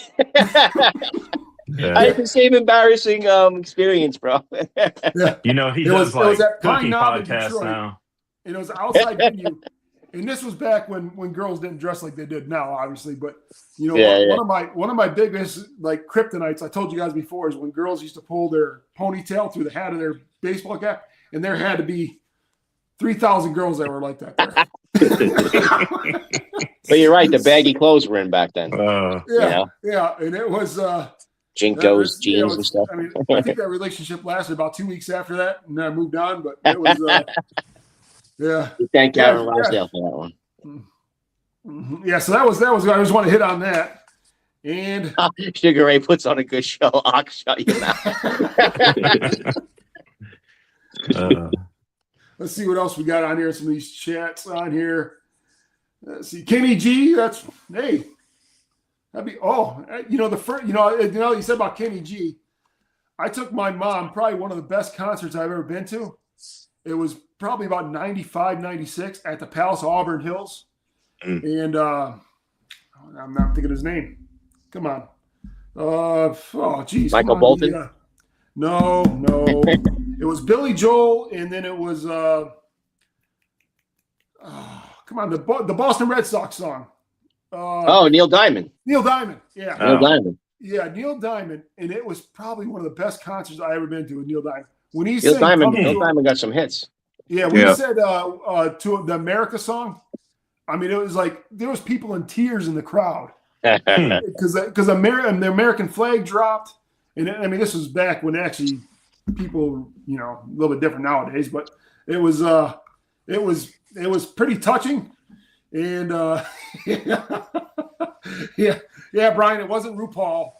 D: Yeah.
E: I had the same embarrassing experience, bro.
B: yeah.
D: He
B: It
D: does
B: was
D: like
B: at Pine
D: cooking
B: Knob in
D: podcasts
B: Detroit.
D: now.
B: And it was an outside venue. And this was back when girls didn't dress like they did now, obviously. But one of my biggest like kryptonites I told you guys before is when girls used to pull their ponytail through the hat of their baseball cap, and there had to be 3,000 girls that were like that.
E: But you're right, the baggy clothes were in back then.
B: Yeah, and it was
E: Jinkos, jeans and stuff.
B: I mean, I think that relationship lasted about 2 weeks after that, and then I moved on. But it was, yeah.
E: Thank Karen Rosdale for that one.
B: Mm-hmm. Yeah, so that was. I just want to hit on that. And
E: Sugar Ray puts on a good show. I'll shut you mouth.
B: Let's see what else we got on here. Some of these chats on here. Let's see, Kenny G. That'd be the first. You said about Kenny G. I took my mom, probably one of the best concerts I've ever been to. It was probably about 95, 96 at the Palace of Auburn Hills. And I'm not thinking his name. Come on. Geez.
E: Michael Bolton?
B: No. It was Billy Joel, and then it was come on, the Boston Red Sox song.
E: Neil Diamond.
B: Neil Diamond. Yeah.
E: Neil Diamond.
B: Yeah, Neil Diamond, and it was probably one of the best concerts I ever been to with Neil Diamond. When he
E: Neil
B: sang
E: Diamond got some hits.
B: Yeah, when he said to the America song, I mean, it was like there was people in tears in the crowd because the American flag dropped, and I mean, this was back when actually people, a little bit different nowadays, but it was pretty touching, and yeah, Brian, it wasn't RuPaul.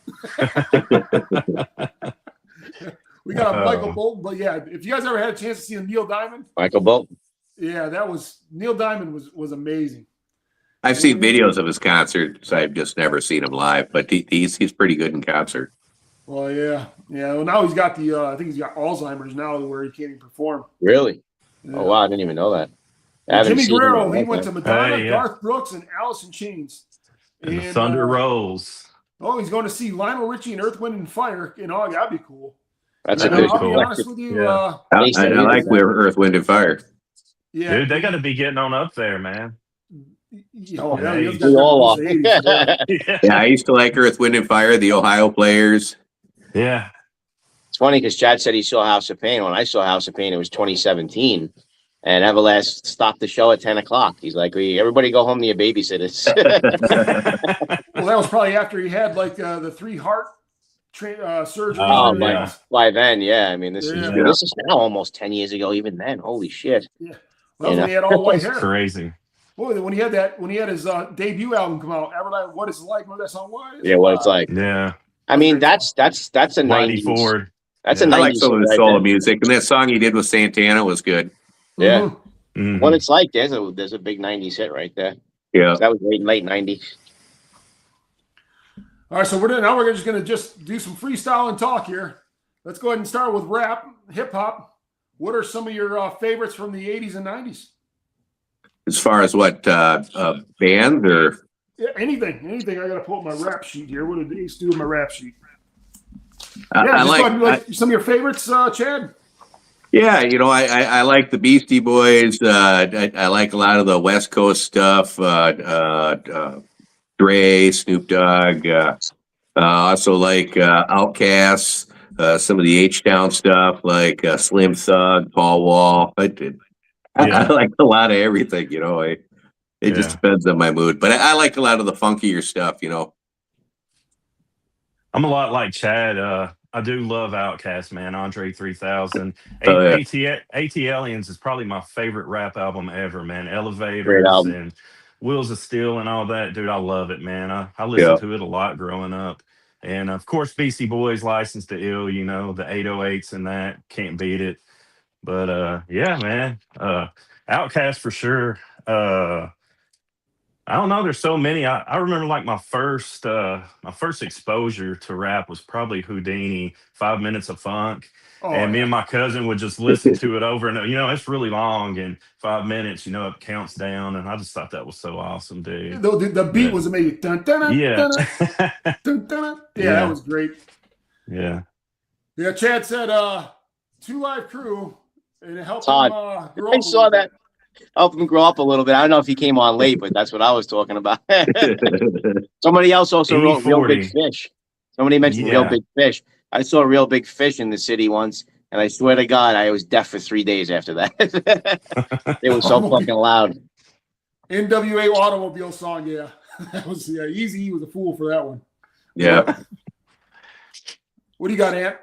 B: We got a Michael Bolton, but yeah, if you guys ever had a chance to see Neil Diamond,
E: Michael Bolton.
B: Yeah, Neil Diamond was amazing.
C: I've seen videos of his concerts. I've just never seen him live, but he's pretty good in concert.
B: Well, yeah. Well, now he's got I think he's got Alzheimer's now, where he can't even perform.
E: Really?
B: Yeah.
E: Oh wow, I didn't even know that.
B: Jimmy Guerrero, he went to Madonna,
D: Hey, yeah.
B: Garth Brooks, and Alice in Chains.
D: And the Thunder Rolls.
B: Oh, he's going to see Lionel Richie and Earth, Wind, and Fire. That'd be cool.
E: That's
B: And
E: a good
B: I'll be
E: cool.
B: honest with you.
D: Yeah.
C: I like Earth, Wind, and Fire.
B: Yeah,
D: Dude, they got to be getting on up there, man.
B: Oh, yeah,
D: Yeah,
B: we
E: all are.
C: Yeah, I used to like Earth, Wind, and Fire, the Ohio players.
D: Yeah.
E: It's funny because Chad said he saw House of Pain. When I saw House of Pain, it was 2017. And Everlast stopped the show at 10 o'clock. He's like, everybody go home to your babysitters.
B: Well, that was probably after he had like the 3 heart surgeries.
E: Oh,
D: yeah.
E: by then, yeah. I mean, this is
B: Yeah.
E: this is now almost 10 years ago. Even then, holy shit.
B: Yeah. Well, that was when he had all white hair.
D: Crazy.
B: Boy, when he had his debut album come out, Everlast, What It's Like, what that song was.
E: Yeah, what it's like.
D: Yeah.
E: I mean, that's a
D: Whitey
E: 90s.
D: Ford.
E: That's
D: Yeah.
E: a 90s.
C: I like some of the
E: right
C: solo
E: there.
C: music, and that song he did with Santana was good.
E: Yeah.
B: Mm-hmm.
D: Mhm.
E: What it's like, there's a big 90s hit right there.
C: Yeah.
E: That was late 90s.
B: All right, so we're just gonna do some freestyle and talk here. Let's go ahead and start with rap, hip hop. What are some of your favorites from the 80s and 90s?
C: As far as what band or
B: Yeah, anything. I gotta pull up my rap sheet here. What did they do with my rap sheet?
C: I
B: Just go
C: like.
B: ahead and some of your favorites, Chad.
C: Yeah, I like the Beastie Boys. I like a lot of the West Coast stuff. Dre, Snoop Dogg. Also like Outkast. Some of the H-Town stuff like Slim Thug, Paul Wall. I like a lot of everything. It just depends on my mood. But I like a lot of the funkier stuff.
D: I'm a lot like Chad. I do love Outkast, man. Andre 3000.
C: Oh, yeah.
D: AT Aliens is probably my favorite rap album ever, man.
E: Great
D: Elevators
E: album.
D: and Wheels of Steel and all that. Dude, I love it, man. I listened to it a lot growing up. And, of course, Beastie Boys, License to Ill, the 808s and that. Can't beat it. But, yeah, man. Outkast for sure. I don't know. There's so many. I remember like my first exposure to rap was probably Houdini, 5 Minutes of Funk. And me and my cousin would just listen to it over and over. It's really long and 5 minutes, it counts down. And I just thought that was so awesome, dude.
B: The beat was amazing. Dun, dun, dun,
D: Yeah.
B: dun, dun, dun, dun. Yeah, that was great.
D: Yeah.
B: Yeah, Chad said 2 Live Crew, and it helped
E: Todd,
B: him grow up.
E: I saw that. Help him grow up a little bit. I don't know if he came on late, but that's what I was talking about. Somebody else also wrote Real Big Fish. Somebody mentioned Real Big Fish. I saw Real Big Fish in the city once, and I swear to God, I was deaf for 3 days after that. It was so fucking loud.
B: NWA Automobile song, yeah. That was Easy. He was a fool for that one.
C: Yeah.
B: What do you got, Ant?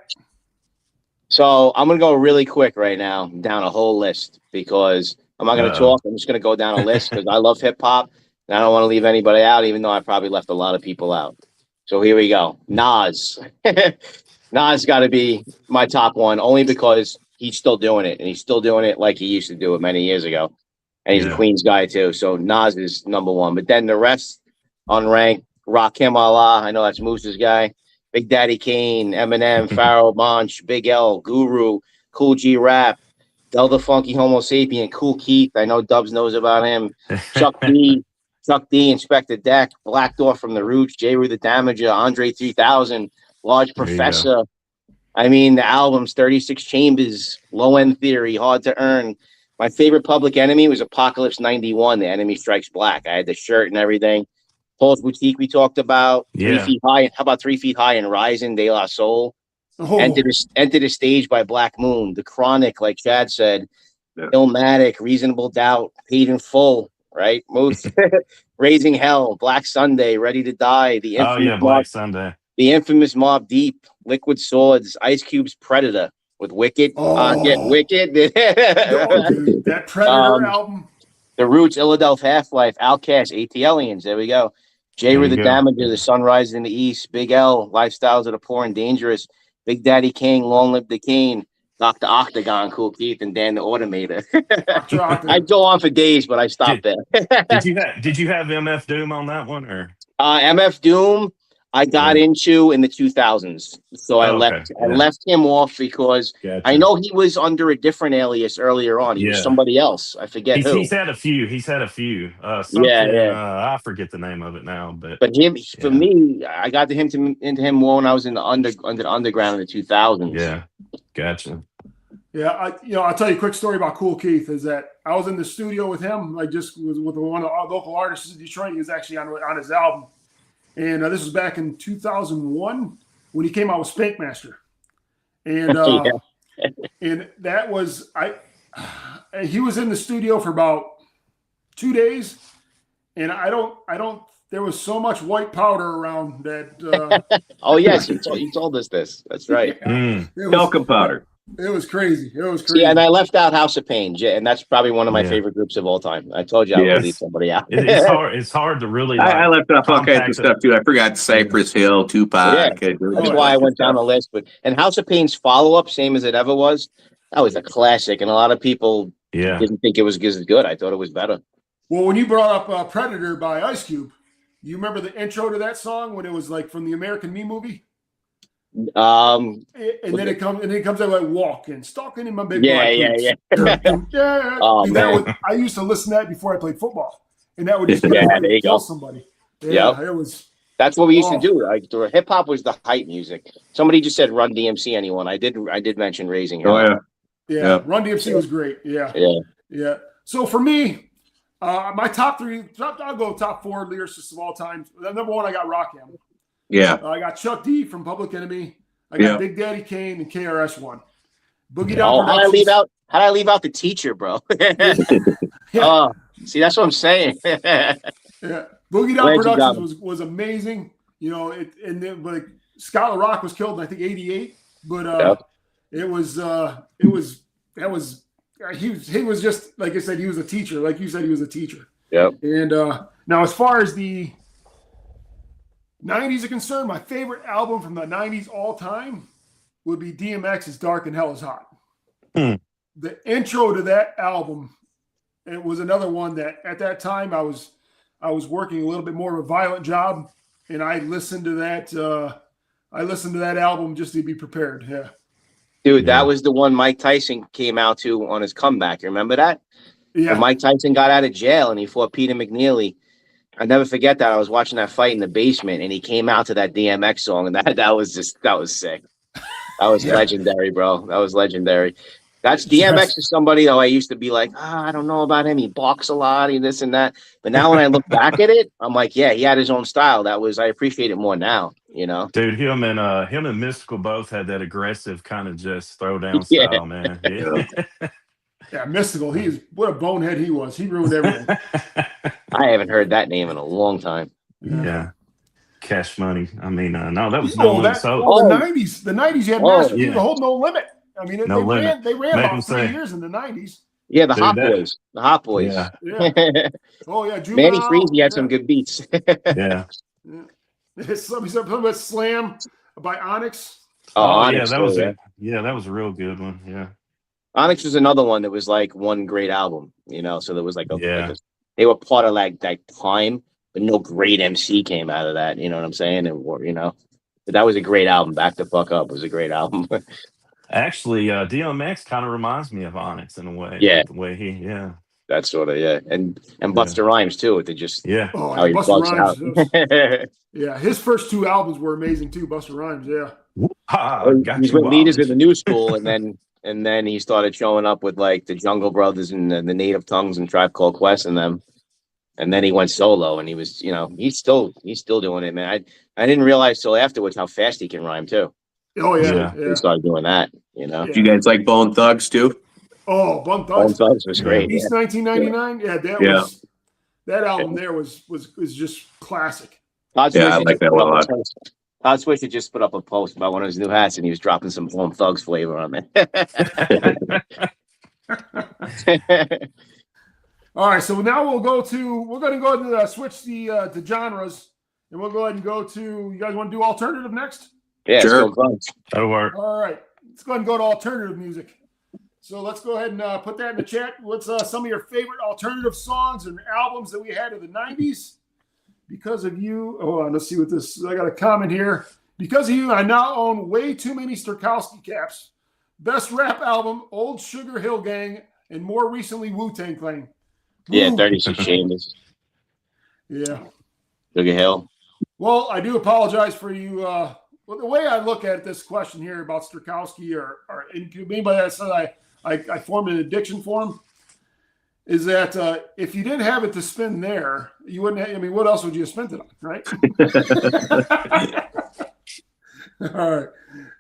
E: So I'm going to go really quick right now down a whole list because I'm not going to talk. I'm just going to go down a list because I love hip hop and I don't want to leave anybody out, even though I probably left a lot of people out. So here we go. Nas. Nas got to be my top one only because he's still doing it and he's still doing it like he used to do it many years ago. And he's a Queens guy too. So Nas is number one. But then the rest unranked, Rakim Allah. I know that's Moose's guy. Big Daddy Kane, Eminem, Pharoah Monch, Big L, Guru, Cool G Rap, Del the Funky Homo Sapien, Cool Keith. I know Dubs knows about him. Chuck D, Inspector Deck, Black Door from the Roots, J. Rue the Damager, Andre 3000, Large Professor. I mean, the albums, 36 Chambers, Low End Theory, Hard to Earn. My favorite Public Enemy was Apocalypse 91, The Enemy Strikes Black. I had the shirt and everything. Paul's Boutique we talked about. 3 Feet High. How about 3 Feet High and Rising, De La Soul? Enter the Stage by Black Moon. The Chronic, like Chad said. Illmatic, Reasonable Doubt, Paid in Full, right? Most Raising Hell, Black Sunday, Ready to Die. The infamous
D: Black Sunday.
E: The infamous Mobb Deep, Liquid Swords, Ice Cube's Predator with Wicked. Wicked.
B: Dude, that Predator album.
E: The Roots, Illadelph Half-Life, Outkast, AT Aliens. There we go. J. Rue the Damager, The Sunrise in the East, Big L, Lifestyles of the Poor and Dangerous, Big Daddy King, Long Live the Cane, Dr. Octagon, Cool Keith, and Dan the Automator. I'd go on for days, but I stopped there.
D: Did you have MF Doom on that one or?
E: MF Doom, I got into in the 2000s, so I left him off because I know he was under a different alias earlier on. He was somebody else. I forget who.
D: He's had a few. I forget the name of it now, but
E: him for me, I got into him more when I was in the underground in the 2000s.
D: Yeah, gotcha.
B: Yeah, I'll tell you a quick story about Cool Keith. Is that I was in the studio with him, like just with one of our local artists in Detroit. He was actually on his album, and this was back in 2001 when he came out with Spankmaster, and and that was he was in the studio for about 2 days, and I don't. There was so much white powder around that.
E: Oh yes, you told us this. That's right.
C: Talcum powder.
B: It was crazy. It was crazy.
E: Yeah, and I left out House of Pain, and that's probably one of my favorite groups of all time. I told you I would leave somebody out.
D: It's hard to really.
C: I left off all kinds of stuff too. I forgot Cypress Hill, Tupac.
E: Yeah. That's why I went down the list. And House of Pain's follow-up, Same as It Ever Was, that was a classic, and a lot of people didn't think it was as good. I thought it was better.
B: Well, when you brought up Predator by Ice Cube, you remember the intro to that song when it was like from the American Me movie? And then it comes out like walking, stalking in my big
E: yeah.
B: Oh man, I used to listen to that before I played football, and that would just kill somebody. Yeah, it was.
E: That's what we used to do. Like hip hop was the hype music. Somebody just said Run DMC. Anyone? I did mention Raising Hell.
C: Oh
B: yeah. Run DMC was great. Yeah. So for me, my top three, I'll go top four lyricists of all time. Number one, I got Rakim.
C: Yeah.
B: I got Chuck D from Public Enemy. I got Big Daddy Kane and KRS-One. Boogie Down Productions.
E: How did I leave out the Teacher, bro? See, that's what I'm saying.
B: Boogie Down Productions was amazing. But Scott LaRock was killed in I think '88. But he was just like I said, he was a teacher. Like you said, he was a teacher.
E: Yep.
B: And now as far as the 90s are concerned, my favorite album from the 90s all time would be DMX's Dark and Hell is Hot. The intro to that album, it was another one that at that time I was working a little bit more of a violent job, and I listened to that album just to be prepared. Yeah.
E: Dude, that was the one Mike Tyson came out to on his comeback. You remember that?
B: Yeah.
E: When Mike Tyson got out of jail and he fought Peter McNeely. I never forget that. I was watching that fight in the basement, and he came out to that DMX song, and that was sick. That was legendary, bro. That was legendary. That's DMX is somebody though I used to be like, I don't know about him. He balks a lot, he this and that. But now when I look back at it, I'm like, yeah, he had his own style. I appreciate it more now,
D: Dude, him and Mystical both had that aggressive kind of just throwdown style, man.
B: Yeah, Mystical. What a bonehead he was. He ruined everything.
E: I haven't heard that name in a long time.
D: Yeah. Cash Money. I mean, no, that was
B: the 90s. The 90s, you had Master P, the whole No Limit. I mean, they ran about 3 years in the 90s.
E: Yeah, the Hot Boys. The Hot Boys.
B: Yeah. Oh, yeah.
E: Manny Freezy had some good beats.
D: Yeah.
B: Somebody about Slam by Onyx.
E: Oh, Onyx,
D: that was it. Yeah, that was a real good one. Yeah.
E: Onyx was another one that was like one great album, so there was like they were part of like that time, but no great MC came out of that, you know what I'm saying? And but that was a great album. Back the Fuck Up was a great album.
D: Actually, DMX kind of reminds me of Onyx in a way.
E: Yeah.
D: The way
E: That's sort of, and Busta Rhymes too. They just
B: how he bugs out. Yeah, his first two albums were amazing too. Busta Rhymes,
E: he's with Leaders of the New School, and then he started showing up with like the Jungle Brothers and the Native Tongues and Tribe Called Quest and them. And then he went solo, and he was, he's still doing it, man. I didn't realize till afterwards how fast he can rhyme too.
B: Oh yeah.
E: He started doing that,
C: Did you guys like Bone Thugs too?
B: Oh, Bone
E: Thugs was great.
B: East 1999. That album there was just classic.
C: I like that one a lot.
E: Todd Swisher just put up a post about one of his new hats, and he was dropping some Bone Thugs flavor on it.
B: All right, so now we're going to go ahead and switch the genres, and we'll go ahead and go to. You guys want to do alternative next?
E: Yeah,
C: sure.
D: That'll work.
B: All right, let's go ahead and go to alternative music. So let's go ahead and put that in the chat. What's some of your favorite alternative songs and albums that we had in the 90s? Because of you, let's see what this. I got a comment here. Because of you, I now own way too many Stokowski caps. Best rap album, Old Sugar Hill Gang, and more recently Wu-Tang Clan.
E: Yeah, 36 Chambers.
B: Yeah.
E: Sugar Hill.
B: Well, I do apologize for you Well, the way I look at this question here about Strakowski or anybody that said I formed an addiction for him is that if you didn't have it to spend there, you wouldn't have, I mean, what else would you have spent it on, right?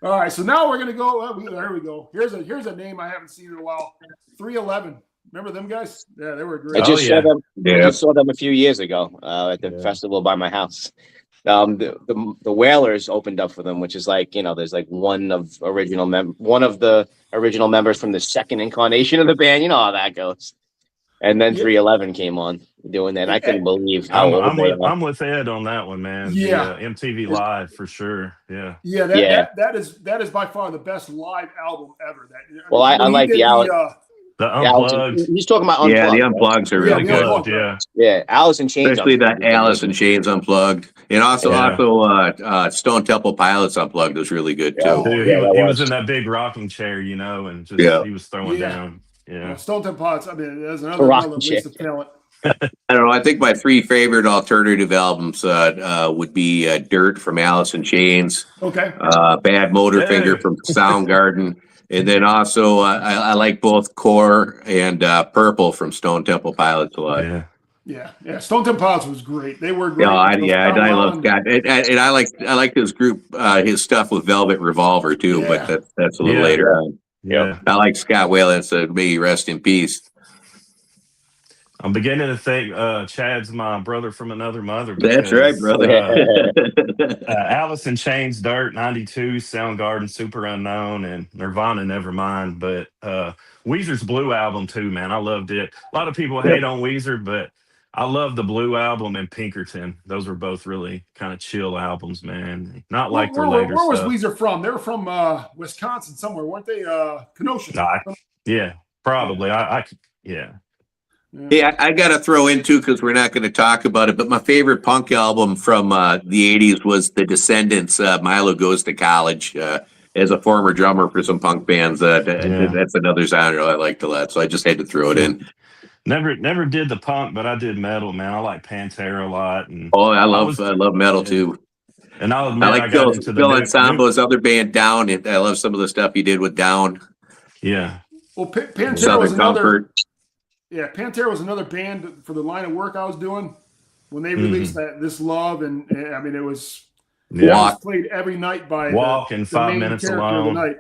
B: All right. So now we're going to go. There we go. Here's a name I haven't seen in a while. 311. Remember them guys? Yeah, they were great.
E: I just saw them a few years ago at the festival by my house. The Whalers opened up for them, which is like, there's like one of the original members from the second incarnation of the band. You know how that goes. And then 311 came on doing that. And I couldn't believe how old they are.
D: I'm with Ed on that one, man.
B: Yeah,
D: MTV Live for sure. Yeah.
B: That is by far the best live album ever.
E: I like the Alex.
D: The Unplugged.
E: He's talking about Unplugged.
C: Yeah, the Unplugged are really good.
E: Yeah, Alice in Chains.
C: Especially that Alice in Chains Unplugged. And also Stone Temple Pilots Unplugged was really good too.
D: Dude, he was in that big rocking chair, and just he was throwing down. Yeah.
B: Stone Temple Pilots, I mean, there's another waste of talent.
C: I don't know. I think my 3 favorite alternative albums would be Dirt from Alice in Chains.
B: Okay.
C: Bad Motorfinger from Soundgarden. And then also, I like both Core and Purple from Stone Temple Pilots a lot.
B: Yeah. Stone Temple Pilots was great. They were great.
C: I love Scott, and I like his group, his stuff with Velvet Revolver too. But that's a little later on.
E: Yeah,
C: I like Scott Whalen, so may he rest in peace.
D: I'm beginning to think Chad's my brother from another mother.
C: That's right, brother.
D: Alice in Chains, Dirt, 92, Soundgarden, Super Unknown, and Nirvana, Nevermind. But Weezer's Blue album too, man. I loved it. A lot of people hate on Weezer, but I love the Blue album and Pinkerton. Those were both really kind of chill albums, man. Not like their later
B: stuff. Where was Weezer from? They were from Wisconsin somewhere, weren't they? Kenosha.
C: Yeah,
D: probably.
C: Yeah, I got to throw in too, because we're not going to talk about it, but my favorite punk album from the 80s was The Descendants, Milo Goes to College. As a former drummer for some punk bands, that's another genre I liked a lot, so I just had to throw it in.
D: Never did the punk, but I did metal, man. I like Pantera a lot. And
C: I love metal too.
D: And I'll admit,
C: I like Phil Anselmo's other band, Down. I love some of the stuff he did with Down.
D: Yeah.
B: Well, Pantera was another. Yeah, Pantera was another band for the line of work I was doing when they released This Love, and I mean it was
C: Walk
B: played every night by
D: Walk and 5 Minutes Alone.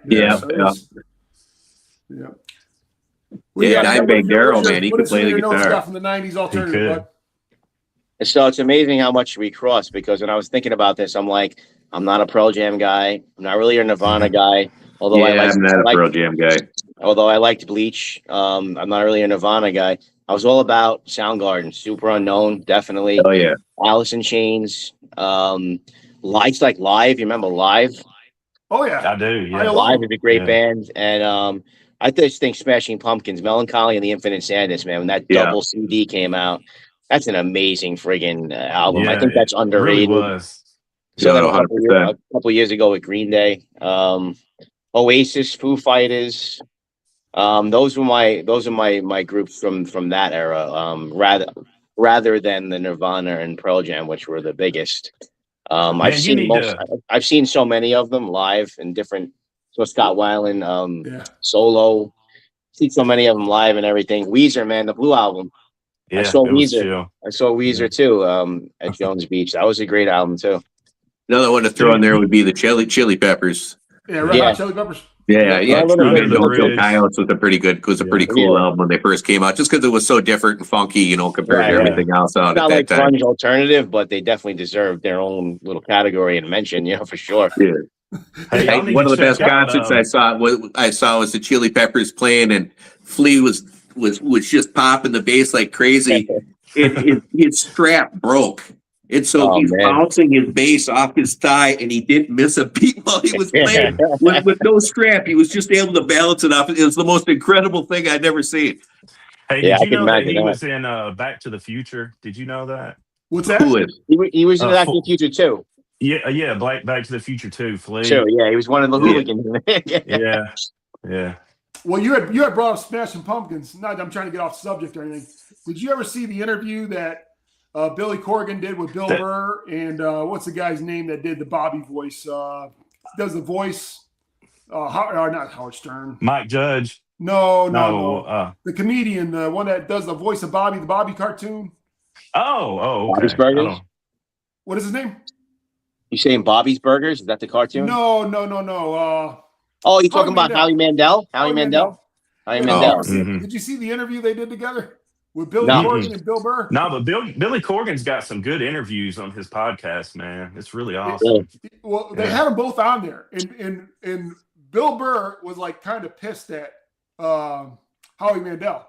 C: Dimebag Darrell, man, he could play the guitar.
B: Stuff from the '90s alternative.
E: So it's amazing how much we cross, because when I was thinking about this, I'm like, I'm not a Pearl Jam guy. I'm not really a Nirvana guy. Although
C: I'm not a Pearl Jam guy.
E: Although I liked Bleach, I'm not really a Nirvana guy. I was all about Soundgarden, Super Unknown, definitely.
C: Oh yeah,
E: Alice in Chains, Lights Like Live. You remember Live?
B: Oh yeah,
D: I do. Yeah,
E: Live is a great band, and I just think Smashing Pumpkins, Melancholy and the Infinite Sadness, man. When that double CD came out, that's an amazing friggin' album. I think that's underrated.
D: Really was.
E: So a couple years ago with Green Day, Oasis, Foo Fighters. Those are my groups from that era. Rather than the Nirvana and Pearl Jam, which were the biggest. I've seen so many of them live in different. So Scott Weiland, solo. See so many of them live and everything. Weezer, man, the Blue album.
D: Yeah,
E: I saw Weezer too at Jones Beach. That was a great album too.
C: Another one to throw in there would be the Chili Peppers.
B: Chili Peppers.
C: Yeah. Don't Kill Coyotes was a pretty cool album when they first came out, just because it was so different and funky, compared to everything else out at that time.
E: Grunge alternative, but they definitely deserve their own little category and mention, for sure.
C: Yeah. One of the best concerts I saw was the Chili Peppers playing, and Flea was just popping the bass like crazy. His strap broke. And so he's bouncing his bass off his thigh, and he didn't miss a beat while he was playing with no strap. He was just able to balance it off. It was the most incredible thing I'd never seen.
D: Hey, did you know that he was in Back to the Future? Did you know that?
B: What's that?
C: Who is?
E: He was in Back to the Future too.
D: Yeah, Back to the Future too. Flea.
E: Sure, he was one of the hooligans.
D: Yeah.
B: Well, you had brought up Smashing Pumpkins. Not that I'm trying to get off subject or anything. Did you ever see the interview that Billy Corgan did with Bill Burr, and what's the guy's name that did the Bobby voice? Does the voice? Not Howard Stern.
D: Mike Judge.
B: No. The comedian, the one that does the voice of Bobby, the Bobby cartoon.
D: Oh, okay.
E: Bobby's Burgers?
B: What is his name?
E: You saying Bobby's Burgers? Is that the cartoon?
B: No.
E: Oh, you're talking about Howie Mandel? Howie Mandel.
B: Did you see the interview they did together with Billy Corgan and Bill Burr?
D: No, but Billy Corgan's got some good interviews on his podcast, man. It's really awesome.
B: Well, they had them both on there, and Bill Burr was like kind of pissed at Howie Mandel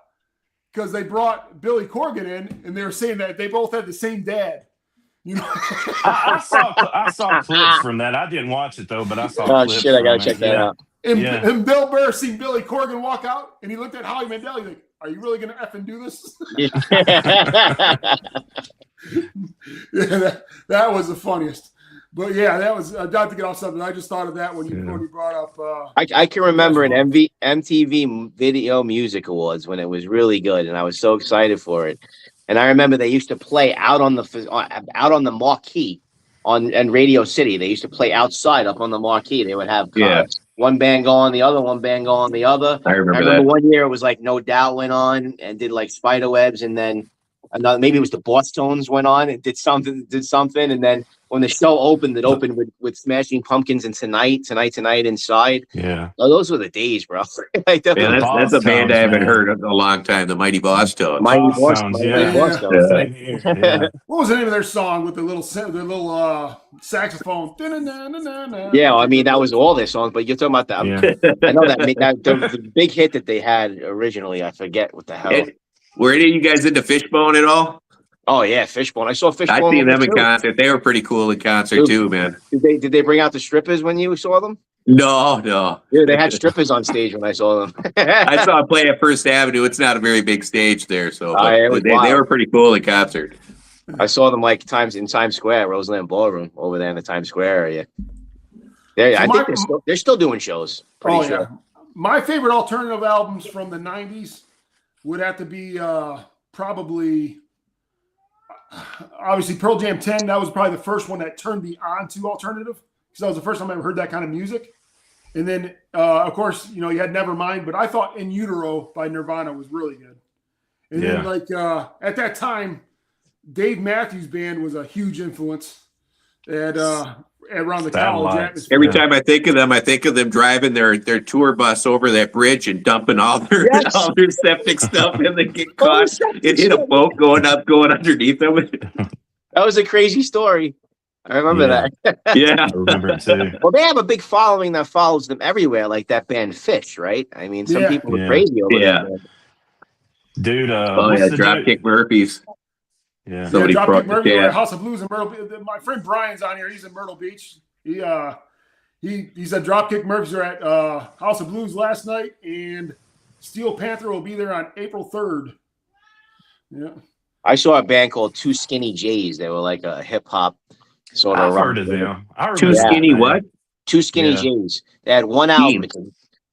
B: because they brought Billy Corgan in, and they were saying that they both had the same dad. You know,
D: I saw clips from that. I didn't watch it though, but I saw.
E: Oh
D: clips
E: shit! I gotta
D: from
E: check that out.
B: And Bill Burr seen Billy Corgan walk out, and he looked at Howie Mandel. He's like, "Are you really gonna effing do this?" That was the funniest. But yeah, that was not to get off something. I just thought of that when you brought up.
E: I can remember an MTV Video Music Awards when it was really good, and I was so excited for it. And I remember they used to play out on the marquee and Radio City. They used to play outside up on the marquee. They would have one band go on the other, one band go on the other.
C: I remember that.
E: One year it was like No Doubt went on and did like Spiderwebs, and then another, maybe it was the Bosstones went on and did something, and then when the show opened, it opened with Smashing Pumpkins and Tonight Inside.
D: Yeah.
E: Oh, those were the days, bro.
C: That's a band I haven't heard in a long time, the Mighty Bosstones.
B: What was the name of their song with the little saxophone?
E: Yeah, I mean, that was all their songs, but you're talking about that. Yeah. I know that the big hit that they had originally, I forget what the hell.
C: Were any of you guys into Fishbone at all?
E: Oh yeah, Fishbone. I saw Fishbone.
C: I've seen them in concert. They were pretty cool in concert too, man.
E: Did they bring out the strippers when you saw them?
C: No.
E: Yeah, they had strippers on stage when I saw them.
C: I saw them play at First Avenue. It's not a very big stage there, so they were pretty cool in concert.
E: I saw them like in Times Square, Roseland Ballroom over there in the Times Square area. I think they're still doing shows. Pretty sure. Yeah.
B: My favorite alternative albums from the '90s would have to be probably. Obviously, Pearl Jam 10, that was probably the first one that turned me on to alternative because that was the first time I ever heard that kind of music. And then, of course, you had Nevermind, but I thought In Utero by Nirvana was really good. And then, at that time, Dave Matthews Band was a huge influence around the college atmosphere.
C: Every time I think of them driving their tour bus over that bridge and dumping all their septic stuff and they get caught. It hit a boat going underneath them.
E: That was a crazy story. I remember that.
C: Yeah.
D: I remember it too.
E: Well, they have a big following that follows them everywhere, like that band Fish, right? I mean, some people are crazy over that.
D: Dude,
C: Dropkick Murphys.
D: Yeah.
B: Dropkick Murphys at House of Blues in Myrtle Beach. My friend Brian's on here. He's in Myrtle Beach. He said Dropkick Murphys are at House of Blues last night, and Steel Panther will be there on April 3rd. Yeah.
E: I saw a band called Two Skinny Jays. They were like a hip hop sort of.
D: I've heard of them.
C: Two Skinny what?
E: Two Skinny Jays. They had one album.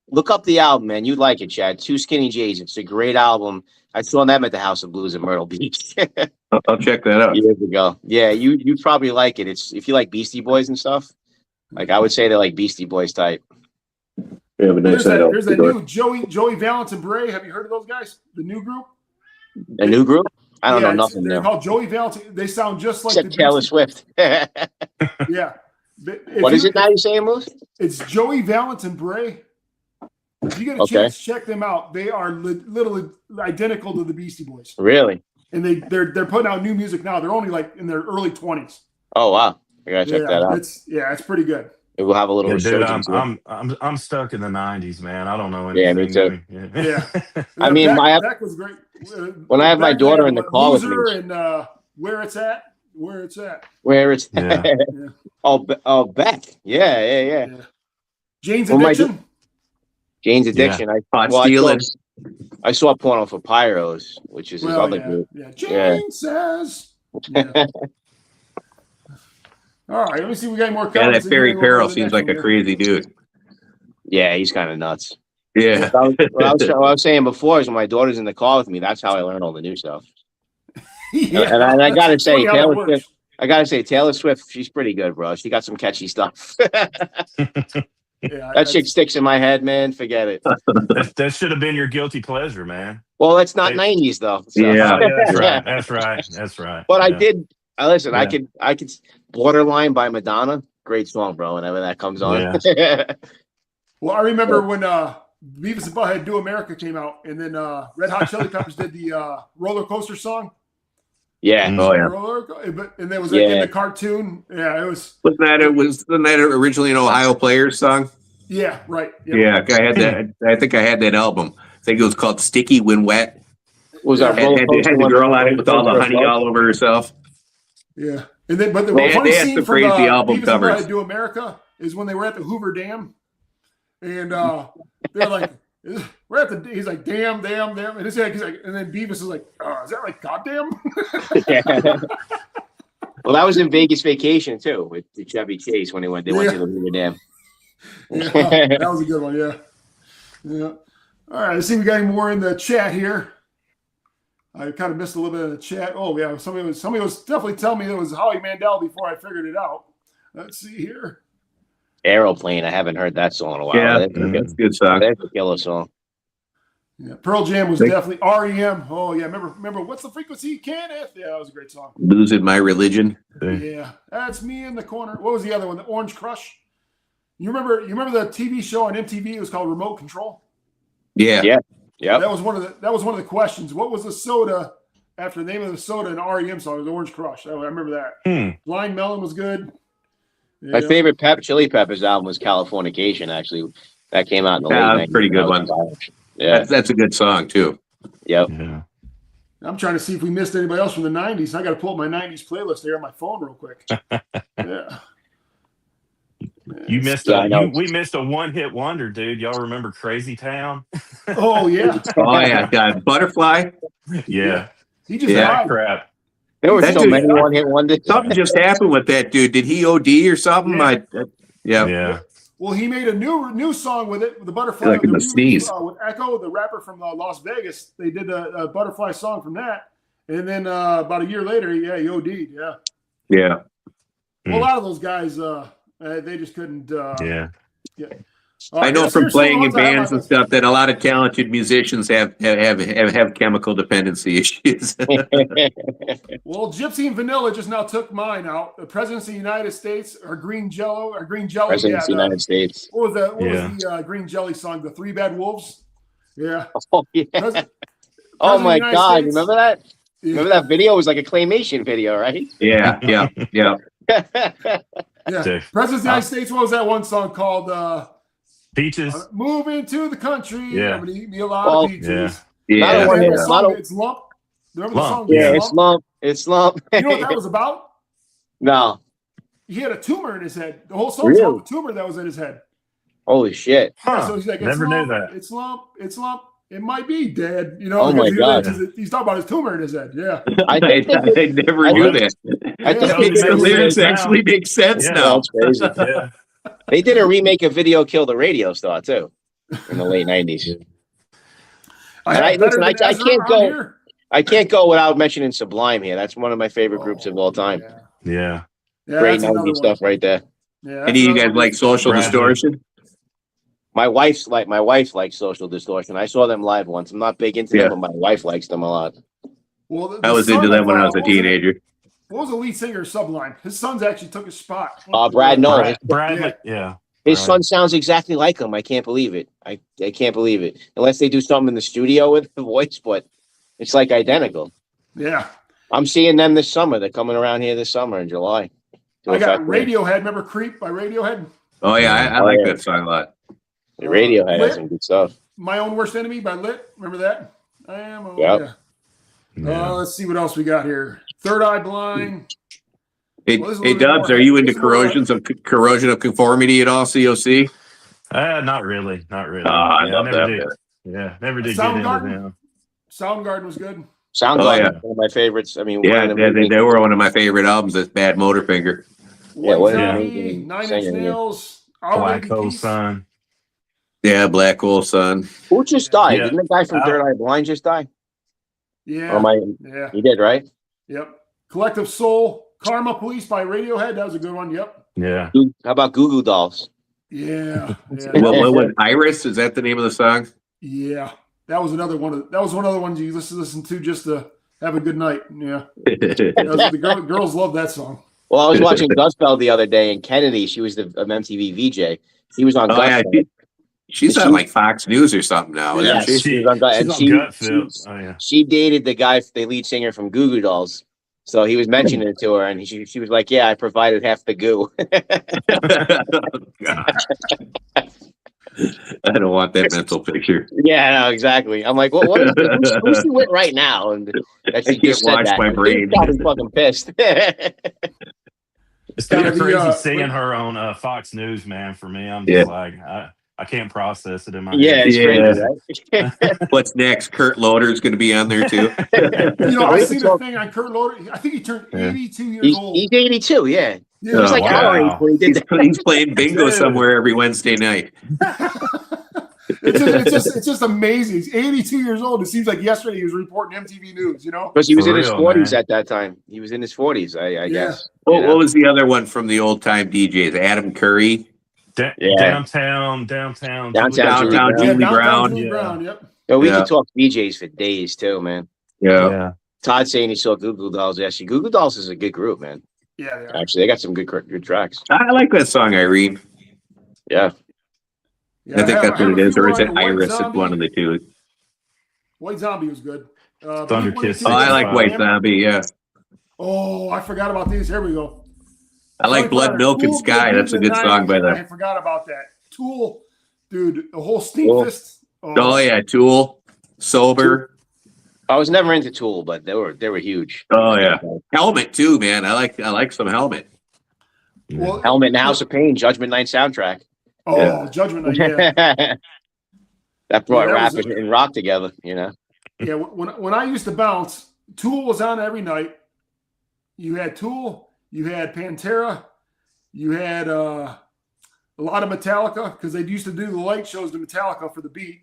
E: Look up the album, man. You'd like it, Chad. Two Skinny Jays. It's a great album. I saw them at the House of Blues in Myrtle Beach.
C: I'll check that out.
E: Years ago. Yeah, you'd probably like it. It's if you like Beastie Boys and stuff. Like I would say they're like Beastie Boys type.
C: Yeah, but
B: there's that new Joey Valance and Bray. Have you heard of those guys? The new group?
E: A new group? I don't know nothing.
B: They're called Joey Valance. They sound just like
E: except Taylor Swift.
B: Yeah.
E: What is it now you're saying, Moose?
B: It's Joey Valance and Bray. If you get a chance, check them out. They are literally identical to the Beastie Boys.
E: Really?
B: And they're putting out new music now. They're only like in their early 20s.
E: Oh wow! I gotta check that out.
B: It's pretty good.
E: We'll have a little.
D: Dude, I'm stuck in the '90s, man. I don't know anything.
E: Yeah, me too.
B: Yeah.
E: I mean,
B: Beck was great.
E: When I have my daughter in the car with me,
B: and where it's at.
E: Yeah. Oh, Beck. Yeah.
B: Jane's Addiction.
E: Jane's Addiction.
C: Yeah.
E: I saw Porno for Pyros, which is his other group.
B: Yeah. Jane says. Yeah. All right, let me see if we got any more comments.
C: Yeah, that Barry Farrell seems like a crazy dude.
E: Yeah, he's kind of nuts.
C: Yeah.
E: What I was saying before is when my daughter's in the car with me, that's how I learn all the new stuff.
B: Yeah.
E: And I gotta say,
B: Funny how that
E: Taylor
B: works.
E: Swift. I gotta say, Taylor Swift. She's pretty good, bro. She got some catchy stuff.
B: Yeah,
E: That chick sticks in my head, man. Forget it.
D: That should have been your guilty pleasure, man.
E: Well, it's not
D: They-
E: 90s though. So.
C: Yeah.
D: Oh, yeah, that's right. That's right. That's right.
E: But I
D: Yeah.
E: did. I listen.
D: Yeah.
E: I could. Borderline by Madonna. Great song, bro. Whenever that comes on.
B: Well, I remember when Beavis and Butthead Do America came out, and then Red Hot Chili Peppers did the roller coaster song.
E: Yeah.
C: Oh yeah.
B: And there was in the cartoon. Yeah, it was.
C: Wasn't that originally an Ohio Players song?
B: Yeah, right. Yep.
C: Yeah, I had that. I think I had that album. I think it was called "Sticky When Wet."
E: Was that
C: Had the girl on it with all the honey all over herself.
B: Yeah, and then but the
C: They
B: funny
C: had
B: scene
C: some
B: from
C: crazy
B: Beavis
C: album
B: and
C: covers.
B: Butthead Do America is when they were at the Hoover Dam, and they're like, "We're at the." He's like, "Damn, damn, damn," and he's like, and then Beavis is like, "Is that like goddamn?"
E: Well, that was in Vegas Vacation too with Chevy Chase when they went to the Hoover Dam.
B: Yeah, that was a good one. Yeah, yeah. All right, let's see if we got any more in the chat here. I kind of missed a little bit of the chat. Oh yeah, somebody was definitely telling me it was Howie Mandel before I figured it out. Let's see here.
E: Aeroplane. I haven't heard that song in a while.
C: Yeah,
E: That's
C: that's a good song.
E: a killer song.
B: Yeah, Pearl Jam was definitely REM. Oh yeah, remember what's the frequency, Kenneth? Yeah, that was a great song.
C: Losing My Religion.
B: Yeah, that's me in the corner. What was the other one? The Orange Crush. You remember the TV show on MTV? It was called Remote Control.
C: Yeah.
E: Yeah.
B: That was one of the questions. What was the soda after the name of the soda in REM song? It was Orange Crush. I remember that. Blind Melon was good. Yeah.
E: My favorite Chili Peppers album was Californication. Actually, that came out in the late 90s.
C: Pretty good one.
E: Yeah,
C: That's a good song too.
E: Yep.
D: Yeah.
B: I'm trying to see if we missed anybody else from the 90s. I got to pull up my 90s playlist here on my phone real quick. Yeah.
D: You missed we missed a one-hit wonder, dude. Y'all remember Crazy Town?
B: Oh yeah.
C: Oh yeah, God. Butterfly.
D: Yeah.
B: He just
C: Yeah.
B: died.
D: Crap.
E: There were
C: That
E: so
C: dude-
E: many one-hit wonders.
C: Something just happened with that dude. Did he OD or something?
B: Yeah.
D: Yeah.
B: Well, he made a new song with it, with the Butterfly.
C: Like in the sneeze.
B: With Echo, the rapper from Las Vegas. They did a Butterfly song from that. And then about a year later, he OD'd. Yeah.
C: Yeah.
B: Well, a lot of those guys, they just couldn't.
D: Yeah.
C: I know from playing in bands and stuff that a lot of talented musicians have chemical dependency issues.
B: Well, Gypsy and Vanilla just now took mine out. The Presidents of the United States or Green Jello.
E: Presidents of the United States.
B: What was the Green Jelly song? The Three Bad Wolves. Yeah.
E: Oh yeah. Oh my God! Remember that? Yeah. Remember that video? It was like a claymation video, right?
C: Yeah.
B: Yeah. Presidents of the United States. What was that one song called?
D: Peaches.
B: Moving to the country.
D: Yeah.
B: I'm gonna eat me a lot of peaches.
C: Yeah.
B: It's Lump. Remember the song?
E: Yeah, it's Lump. It's Lump.
B: You know what that was about?
E: No.
B: He had a tumor in his head. The whole song's about the tumor that was in his head.
E: Holy shit.
B: Yeah, so he's like,
D: Never knew
B: lump,
D: that.
B: It's Lump. It's Lump. It might be dead. You know,
E: oh my God.
B: He's talking about his tumor in his head. Yeah.
C: I never knew that.
E: I think
C: the lyrics actually make sense now.
E: That's crazy.
D: Yeah.
E: They did a remake of Video Kill the Radio Star too in the late 90s. I can't go without mentioning Sublime here. That's one of my favorite groups of all time.
D: Yeah.
E: Great 90s stuff right there.
B: Yeah.
C: Any of you guys like Social Distortion?
E: My wife likes Social Distortion. I saw them live once. I'm not big into them, but my wife likes them a lot.
B: Well,
C: I was into them when I was a teenager.
B: What was the lead singer of Sublime? His sons actually took his spot.
E: Brad Nolan. His son sounds exactly like him. I can't believe it. I can't believe it. Unless they do something in the studio with the voice, but it's like identical.
B: Yeah.
E: I'm seeing them this summer. They're coming around here this summer in July.
B: I got Radiohead. Remember Creep by Radiohead?
C: Oh, yeah. I like that song a lot.
E: Radiohead has some good stuff.
B: My Own Worst Enemy by Lit. Remember that? I am.
E: Yeah.
B: Let's see what else we got here. Third Eye Blind.
C: Hey, Dubs, are you into corrosion of conformity at all, COC?
D: Not really.
C: I love that.
D: Yeah, never did get into them.
B: Soundgarden was good.
E: Soundgarden was one of my favorites. I mean,
C: they were one of my favorite albums. That's Bad Motorfinger.
B: Nine Inch Nails.
D: Black Hole Sun.
C: Yeah, Black Hole Sun.
E: Who just died? Didn't the guy from Third Eye Blind just die?
B: Yeah.
E: He did, right?
B: Yep. Collective Soul, Karma Police by Radiohead. That was a good one. Yep.
D: Yeah.
E: How about Goo Goo Dolls?
B: Yeah.
C: What was Iris? Is that the name of the song?
B: Yeah. That was another one of the ones you listen to just to have a good night. Yeah. The girls love that song.
E: Well, I was watching Guzfeld the other day, and Kennedy, she was the MTV VJ. He was on Gutfeld.
C: She's on like Fox News or something now,
E: Yeah,
C: isn't she?
E: she was on
D: Gutfeld. Oh, yeah.
E: She dated the lead singer from Goo Goo Dolls. So he was mentioning it to her, and she was like, "Yeah, I provided half the goo."
C: I don't want that mental picture.
E: Yeah, no, exactly. I'm like, well, who's she with right now? And that she just said that.
C: My brain.
E: She's probably fucking pissed.
D: It's kind of crazy seeing her on Fox News, man. For me, I'm just like, I can't process it in my head.
E: It's crazy, right?
C: What's next? Kurt Loder's going to be on there too.
B: I seen a thing on Kurt Loder. I think he turned 82 years old.
E: He's 82, yeah. He was like
C: our
E: age when he did that.
C: He's playing bingo somewhere every Wednesday night.
B: It's just amazing. He's 82 years old. It seems like yesterday he was reporting MTV News,
E: Because he was in his 40s at that time. He was in his 40s, I guess.
C: What was the other one from the old time DJs? Adam Curry.
D: Downtown
C: Julie Brown.
B: Yep.
E: We could talk DJs for days too, man.
C: Yeah.
E: Todd saying he saw Goo Goo Dolls. Actually, Goo Goo Dolls is a good group, man.
B: Yeah,
E: actually, they got some good tracks.
C: I like that song, Irene.
E: Yeah.
C: I think that's what it is, or is it Iris? It's one of the two.
B: White Zombie was good.
D: Thunder Kiss.
C: Oh, I like White Zombie, yeah.
B: Oh, I forgot about these. Here we go.
C: I like Blood, Milk, and Sky. That's a good song by them.
B: I forgot about that. Tool, dude, the whole Stink Fist.
C: Oh, yeah, Tool, Sober.
E: I was never into Tool, but they were huge.
C: Oh, yeah. Helmet, too, man. I like some Helmet.
B: Well,
E: Helmet and House of Pain, Judgment Night soundtrack.
B: Oh, yeah. Judgment Night, yeah.
E: That brought rap and rock together, Yeah,
B: when I used to bounce, Tool was on every night. You had Tool, you had Pantera, you had a lot of Metallica because they used to do the light shows to Metallica for the beat.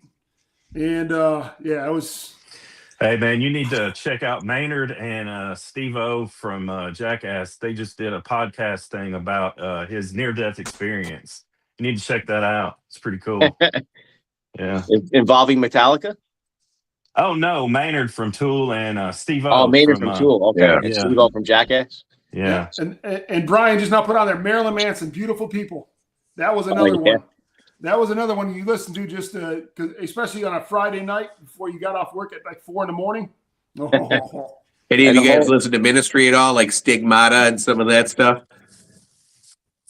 B: And it was.
D: Hey man, you need to check out Maynard and Steve-O from Jackass. They just did a podcast thing about his near-death experience. You need to check that out. It's pretty cool. Yeah.
E: Involving Metallica?
D: Oh no, Maynard from Tool and Steve-O.
E: Oh, Maynard from Tool. Okay.
C: Yeah.
E: And Steve-O from Jackass.
D: Yeah.
B: And Brian just now put on there Marilyn Manson, Beautiful People. That was another one. That was another one you listen to just cause especially on a Friday night before you got off work at like 4 a.m.
C: Any of you guys listen to Ministry at all, like Stigmata and some of that stuff?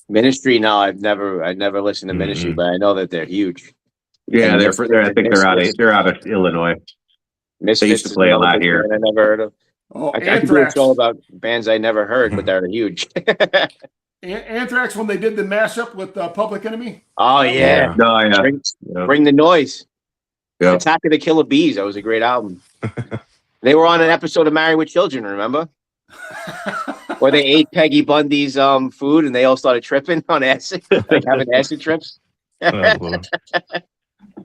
E: Ministry? No, I've never listened to Ministry, but I know that they're huge.
C: Yeah, I think they're out of Illinois.
E: Misfits
C: they used to play a lot here.
E: I never heard of. I can do a show about bands I never heard, but they're huge.
B: Anthrax, when they did the mashup with Public Enemy.
E: Oh yeah, Bring the Noise. Yeah. Attack of the Killer Bees. That was a great album. They were on an episode of Married with Children. Remember? Where they ate Peggy Bundy's food and they all started tripping on acid, like having acid trips.
B: All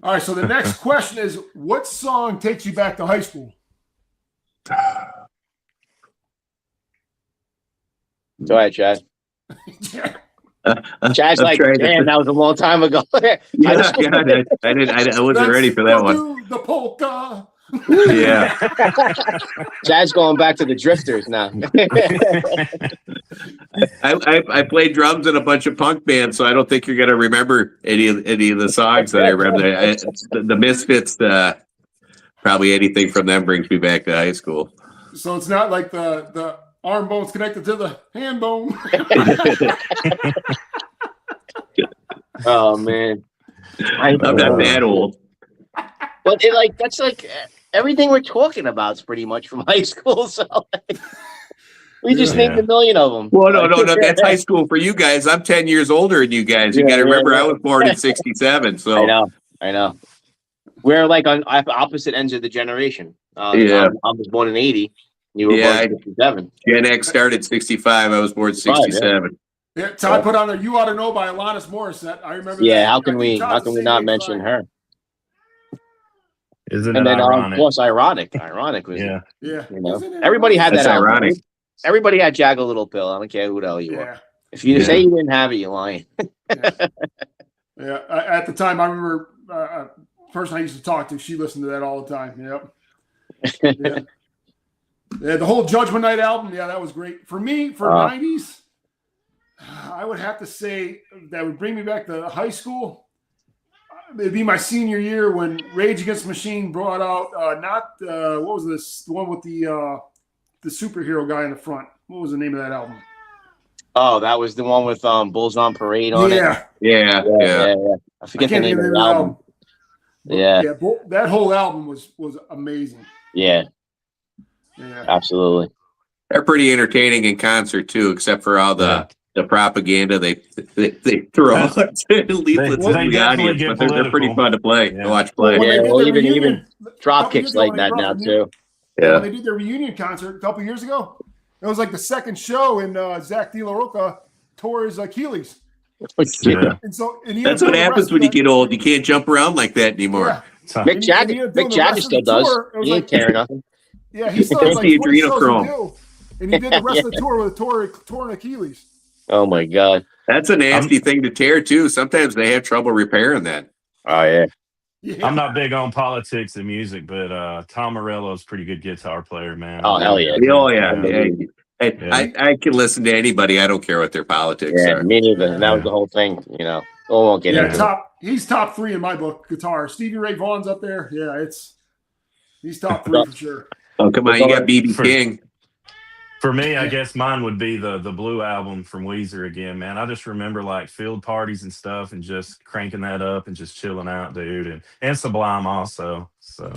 B: right. So the next question is, what song takes you back to high school?
E: Go ahead, Chad. Chad's like, damn, that was a long time ago.
C: I wasn't ready for that one.
B: The polka.
C: Yeah.
E: Chad's going back to the Drifters now.
C: I played drums in a bunch of punk bands, so I don't think you're gonna remember any of the songs that I remember. The Misfits, probably anything from them brings me back to high school.
B: So it's not like the arm bone's connected to the hand bone.
E: Oh man,
C: I'm not that old.
E: But that's everything we're talking about is pretty much from high school. So we just named a million of them.
C: Well, no, that's high school for you guys. I'm 10 years older than you guys. You got to remember, I was born in '67. So
E: I know. We're like on opposite ends of the generation. I was born in '80. You were born in '67.
C: Gen X started '65. I was born '67.
B: Yeah, Todd put on there. You Ought to Know by Alanis Morissette. I remember.
E: Yeah, how can we not mention her?
D: Isn't
E: And
D: it
E: then, of
D: ironic?
E: course, ironic was,
D: Yeah.
B: Yeah.
E: you know,
B: Isn't it
E: everybody had
C: That's
E: that album.
C: ironic.
E: Everybody had Jag a Little Pill. I don't care who the hell you
B: Yeah.
E: are. If you
D: Yeah.
E: say you didn't have it, you're lying.
B: Yeah. At the time, I remember a person I used to talk to, she listened to that all the time. Yep. Yeah. Yeah, the whole Judgment Night album, yeah, that was great. For me, for 90s, I would have to say that would bring me back to high school. It'd be my senior year when Rage Against the Machine brought out what was this? The one with the superhero guy in the front. What was the name of that album?
E: Oh, that was the one with Bulls on Parade on it.
C: Yeah.
E: I forget the name of the album. Yeah.
B: That whole album was amazing.
E: Yeah, absolutely.
C: They're pretty entertaining in concert too, except for all the propaganda they throw out leaflets
D: they
C: in the
D: definitely
C: audience,
D: get
C: but they're pretty fun to play, to watch play.
E: Well, even drop kicks like that now too.
B: Yeah, when they did their reunion concert a couple years ago, it was like the second show, and Zach De La Rocha tore his Achilles.
D: Yeah.
B: And
C: that's what happens when you get old. You can't jump around like that anymore.
E: Yeah. Mick Jagger still does. He ain't tearing nothing.
B: Yeah, he still has like 20 shows to do, and he did the rest of the tour with a torn Achilles.
E: Oh my God,
C: that's a nasty thing to tear too. Sometimes they have trouble repairing that.
E: Oh yeah.
D: I'm not big on politics and music, but Tom Morello's a pretty good guitar player, man.
E: Oh hell yeah!
C: Oh yeah. I can listen to anybody. I don't care what their politics are.
E: Me neither. That was the whole thing. You know, we won't get into it.
B: He's top 3 in my book. Guitar. Stevie Ray Vaughan's up there. Yeah, he's top 3 for sure.
C: Oh come on, you got BB King.
D: For me, I guess mine would be the Blue album from Weezer again, man. I just remember like field parties and stuff and just cranking that up and just chilling out, dude. And Sublime also. So,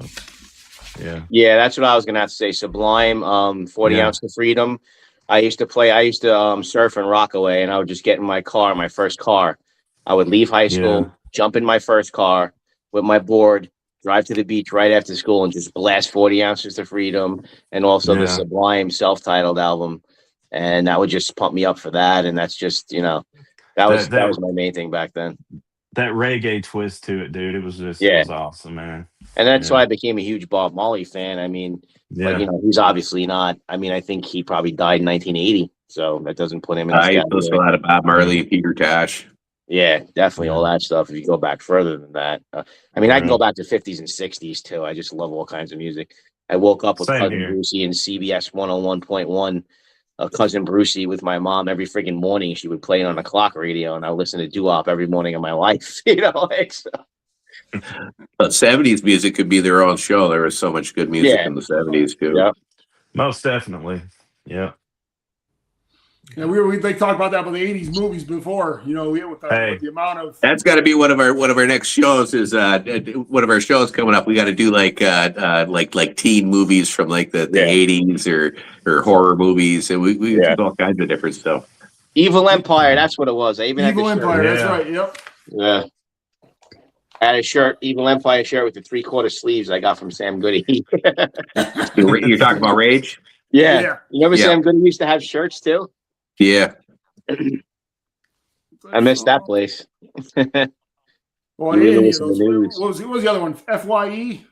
D: yeah.
E: Yeah, that's what I was going to have to say. Sublime, 40 Ounce to Freedom. I used to surf in Rockaway, and I would just get in my car, my first car. I would leave high school, jump in my first car with my board, drive to the beach right after school and just blast 40 Ounces to Freedom and also the Sublime self-titled album. And that would just pump me up for that. And that's just, that was my main thing back then.
D: That reggae twist to it, dude. It was just it was awesome, man.
E: And that's why I became a huge Bob Marley fan. I mean, but, he's obviously not. I mean, I think he probably died in 1980. So that doesn't put him in
C: I used to listen a lot of Bob Marley and Peter Tosh.
E: Yeah, definitely all that stuff. If you go back further than that, I mean, I can go back to 50s and 60s too. I just love all kinds of music. I woke up with Cousin Brucey and CBS 101.1. Cousin Brucey with my mom every freaking morning. She would play it on a clock radio, and I would listen to doo-wop every morning of my life. So.
C: 70s music could be their own show. There was so much good music in the 70s too.
E: Yeah,
D: most definitely. Yeah.
B: Yeah, they talked about that with the 80s movies before, with the amount of.
C: That's got to be one of our next shows. Is one of our shows coming up? We got to do like teen movies from like the 80s or horror movies, and we do all kinds of different stuff.
E: Evil Empire, that's what it was. I even
B: Evil
E: had the
B: Empire,
E: shirt.
B: that's right. Yep.
E: Yeah. I had a shirt, Evil Empire shirt with the 3/4 sleeves I got from Sam Goody.
C: You're talking about Rage?
E: Yeah. You remember Sam Goody used to have shirts too?
C: Yeah.
E: I missed that place.
B: Well, what was the other one? FYE.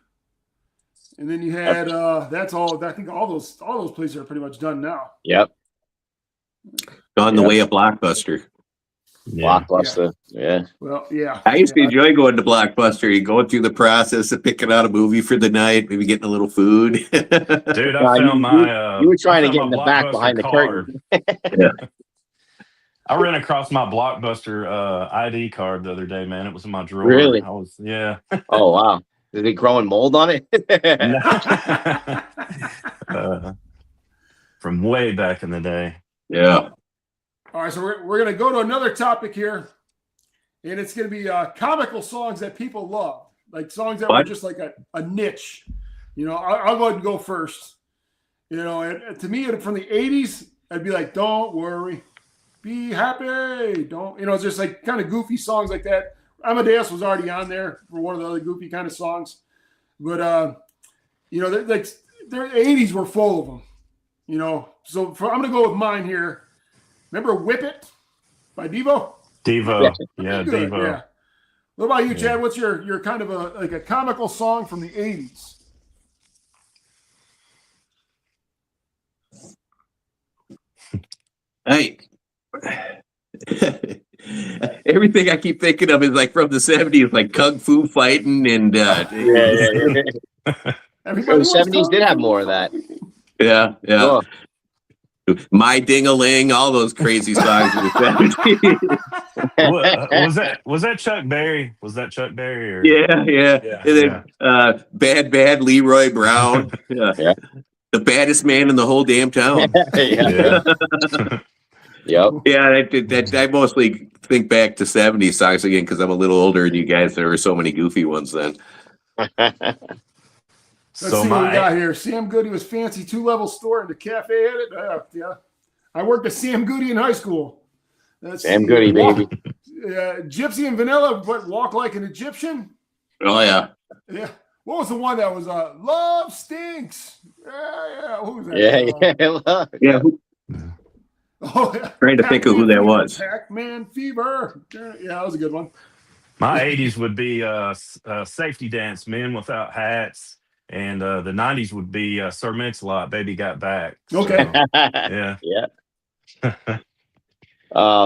B: And then you had that's all. I think all those places are pretty much done now.
E: Yep.
C: On the way of Blockbuster.
E: Blockbuster. Yeah.
B: Well, yeah.
C: I used to enjoy going to Blockbuster. You going through the process of picking out a movie for the night, maybe getting a little food.
D: Dude, I found
E: you were trying to get in the back behind the curtain.
D: I ran across my Blockbuster ID card the other day, man. It was in my drawer.
E: Really?
D: Oh,
E: wow. Is it growing mold on it?
D: From way back in the day.
C: Yeah.
B: All right, so we're going to go to another topic here, and it's going to be comical songs that people love, like songs that were just like a niche. I'll go ahead and go first. And to me, from the 80s, I'd be like, "Don't worry, be happy." It's just like kind of goofy songs like that. Amadeus was already on there for one of the other goofy kind of songs, but their 80s were full of them. So I'm going to go with mine here. Remember Whip It by Devo?
D: Devo. Yeah, Devo.
B: Yeah. What about you, Chad? What's your kind of a comical song from the 80s?
C: Hey. Everything I keep thinking of is like from the 70s, like kung fu fighting and
E: Yeah.
B: Everybody
E: The 70s did have more of that.
C: yeah.
E: Sure.
C: My Ding-a-Ling, all those crazy songs in the 70s.
D: Was that Chuck Berry? Was that Chuck Berry? Or?
C: Yeah. And then Bad Leroy Brown.
E: Yeah.
C: The baddest man in the whole damn town.
E: Yeah. Yep.
C: Yeah, I mostly think back to 70s songs again because I'm a little older than you guys. There were so many goofy ones then.
B: Let's see what we got here. Sam Goody was fancy 2-level store in the cafe at it. Yeah. I worked at Sam Goody in high school.
E: Sam Goody, baby.
B: Gypsy and Vanilla, but Walk Like an Egyptian.
C: Oh, yeah.
B: Yeah. What was the one that was Love Stinks? Yeah. Who was that?
E: Yeah.
B: Oh, yeah.
C: Trying to think of who that was.
B: Pac-Man Fever. Yeah, that was a good one.
D: My 80s would be Safety Dance, Men Without Hats. And the 90s would be Sir Mix-a-Lot, Baby Got Back.
B: Okay.
D: So,
E: yeah.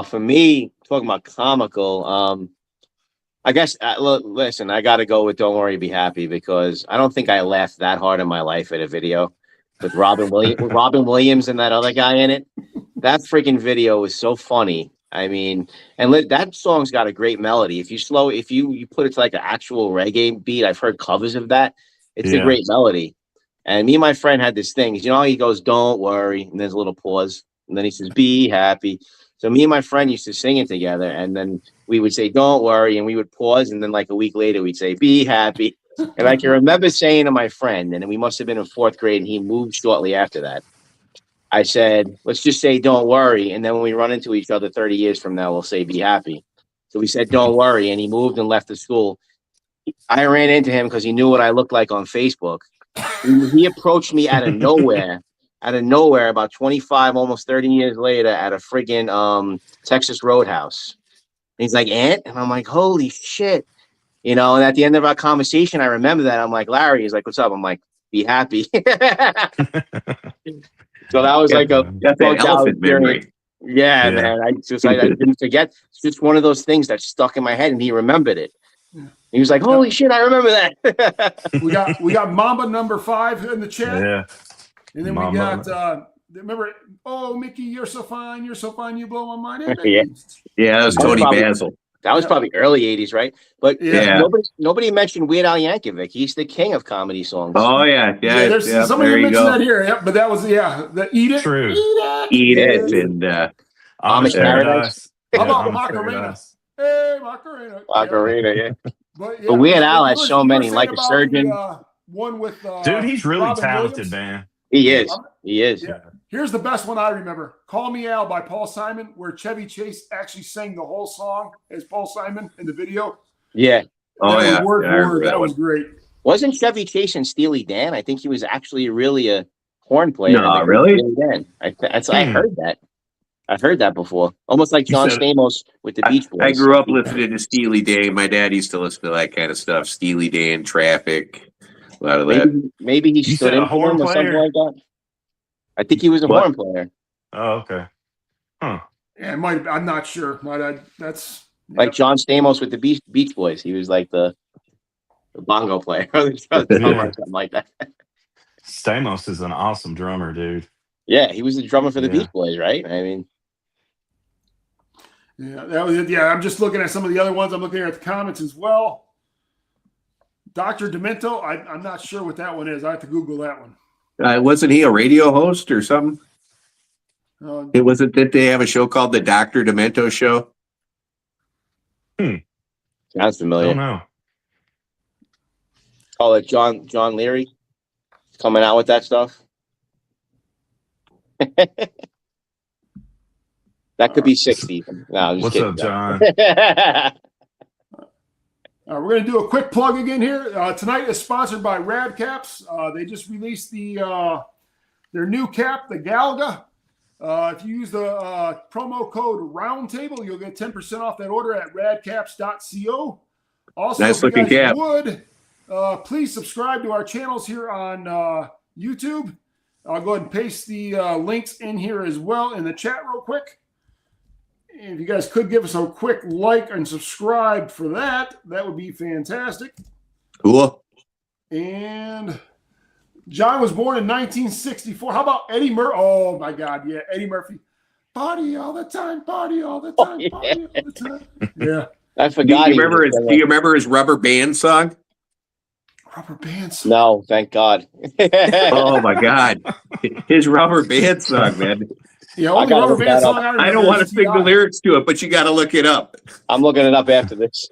E: For me, talking about comical, I guess, listen, I got to go with Don't Worry, Be Happy, because I don't think I laughed that hard in my life at a video with Robin Williams and that other guy in it. That freaking video was so funny. I mean, and that song's got a great melody. If you put it to like an actual reggae beat, I've heard covers of that. It's a great melody. And me and my friend had this thing. You know how he goes, don't worry, and there's a little pause. And then he says, be happy. So me and my friend used to sing it together. And then we would say, don't worry. And we would pause. And then like a week later, we'd say, be happy. And I can remember saying to my friend, and we must have been in 4th grade, and he moved shortly after that. I said, let's just say, don't worry. And then when we run into each other 30 years from now, we'll say, be happy. So we said, don't worry. And he moved and left the school. I ran into him because he knew what I looked like on Facebook. He approached me out of nowhere, about 25, almost 30 years later at a friggin' Texas Roadhouse. And he's like, Aunt? And I'm like, holy shit. You know, and at the end of our conversation, I remember that. I'm like, Larry. He's like, what's up? I'm like, be happy. So that was like
C: that's an elephant memory.
E: Yeah, man. I didn't forget. It's just one of those things that stuck in my head, and he remembered it. He was like, holy shit, I remember that.
B: we got Mamba number 5 in the chat.
D: Yeah.
B: And then
D: Mamba.
B: we got remember, oh Mickey, you're so fine, you blow my mind.
C: Yeah, that was Tony Basil.
E: That was probably early 80s, right? But nobody mentioned Weird Al Yankovic. He's the king of comedy songs.
C: Oh, yeah.
B: There's somebody mentioned that here. Yep, but that was, the Eat It.
D: True.
C: Eat It. And
E: Amish Paradise.
B: How about Macarena? Hey, Macarena.
E: Macarena, yeah.
B: But
E: Weird Al has so many, like a surgeon.
B: One with
D: dude, he's really
B: Robin
D: talented,
B: Williams.
D: Man.
E: He is. He is.
B: Yeah. Here's the best one I remember. Call Me Al by Paul Simon, where Chevy Chase actually sang the whole song as Paul Simon in the video.
E: Yeah.
B: Word for word. That was great.
E: Wasn't Chevy Chase and Steely Dan? I think he was actually really a horn player.
C: No, really?
E: I heard that. I've heard that before. Almost like John Stamos with the Beach Boys.
C: I grew up listening to Steely Dan. My dad used to listen to that kind of stuff. Steely Dan, Traffic, a lot of that.
E: Maybe he stood in for him or something like that. I think he was a horn player.
D: Oh, okay. Huh.
B: Yeah, it might. I'm not sure. That's
E: like John Stamos with the Beach Boys. He was like the bongo player or something like that.
D: Stamos is an awesome drummer, dude.
E: Yeah, he was the drummer for the Beach Boys, right? I mean,
B: yeah, that was it. Yeah, I'm just looking at some of the other ones. I'm looking at the comments as well. Dr. Demento, I'm not sure what that one is. I have to Google that one.
C: Wasn't he a radio host or something? Did they have a show called the Dr. Demento Show?
E: Sounds familiar.
D: I don't know.
E: Oh, like John Leary coming out with that stuff. That could be 60. No, I'm just
D: What's
E: kidding.
D: up, John?
B: We're going to do a quick plug again here. Tonight is sponsored by Rad Caps. They just released their new cap, the Galga. If you use the promo code Roundtable, you'll get 10% off that order at radcaps.co. Also,
C: Nice
B: if you
C: looking
B: guys
C: cap.
B: would, please subscribe to our channels here on YouTube. I'll go ahead and paste the links in here as well in the chat real quick. And if you guys could give us a quick like and subscribe for that, that would be fantastic.
C: Cool.
B: And John was born in 1964. How about Eddie Murphy? Oh, my God. Yeah, Eddie Murphy. Party all the time, party all the time, party all the time. Yeah.
E: I forgot.
C: Do you remember his Rubber Band song?
B: Rubber bands.
E: No, thank God.
C: Oh my God, his Rubber Band song, man.
B: Yeah, only Rubber Band song I remember.
C: I don't want to sing the lyrics to it, but you got to look it up.
E: I'm looking it up after this.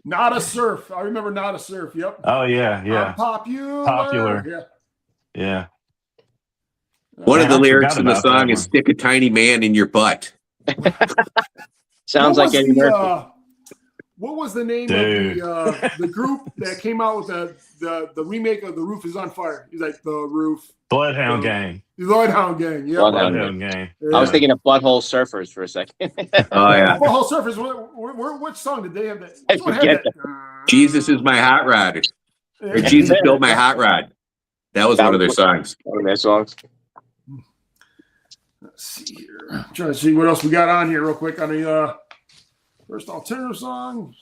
B: Not a Surf. I remember Not a Surf. Yep.
D: Oh yeah, yeah.
B: Popular.
D: Yeah.
C: One of the
D: I
C: lyrics
D: forgot
C: in the
D: about
C: song
D: that
C: is
D: one.
C: "Stick a tiny man in your butt."
E: Sounds like Eddie Murphy.
B: What was the name
D: Dude.
B: of the group that came out with the remake of The Roof is on Fire? He's like The Roof.
D: Bloodhound Gang.
B: The Bloodhound Gang. Yeah.
E: Bloodhound
D: Gang.
B: Yeah.
E: I was thinking of Butthole Surfers for a second.
C: Oh yeah,
B: Butthole Surfers. Which song did they have? That? Which one had
E: forget
B: that?
C: Jesus is my hot rod, or
B: Yeah.
C: Jesus built my hot rod. That was one of their songs.
E: One of their songs.
B: Let's see here. I'm trying to see what else we got on here real quick on the first alternative song.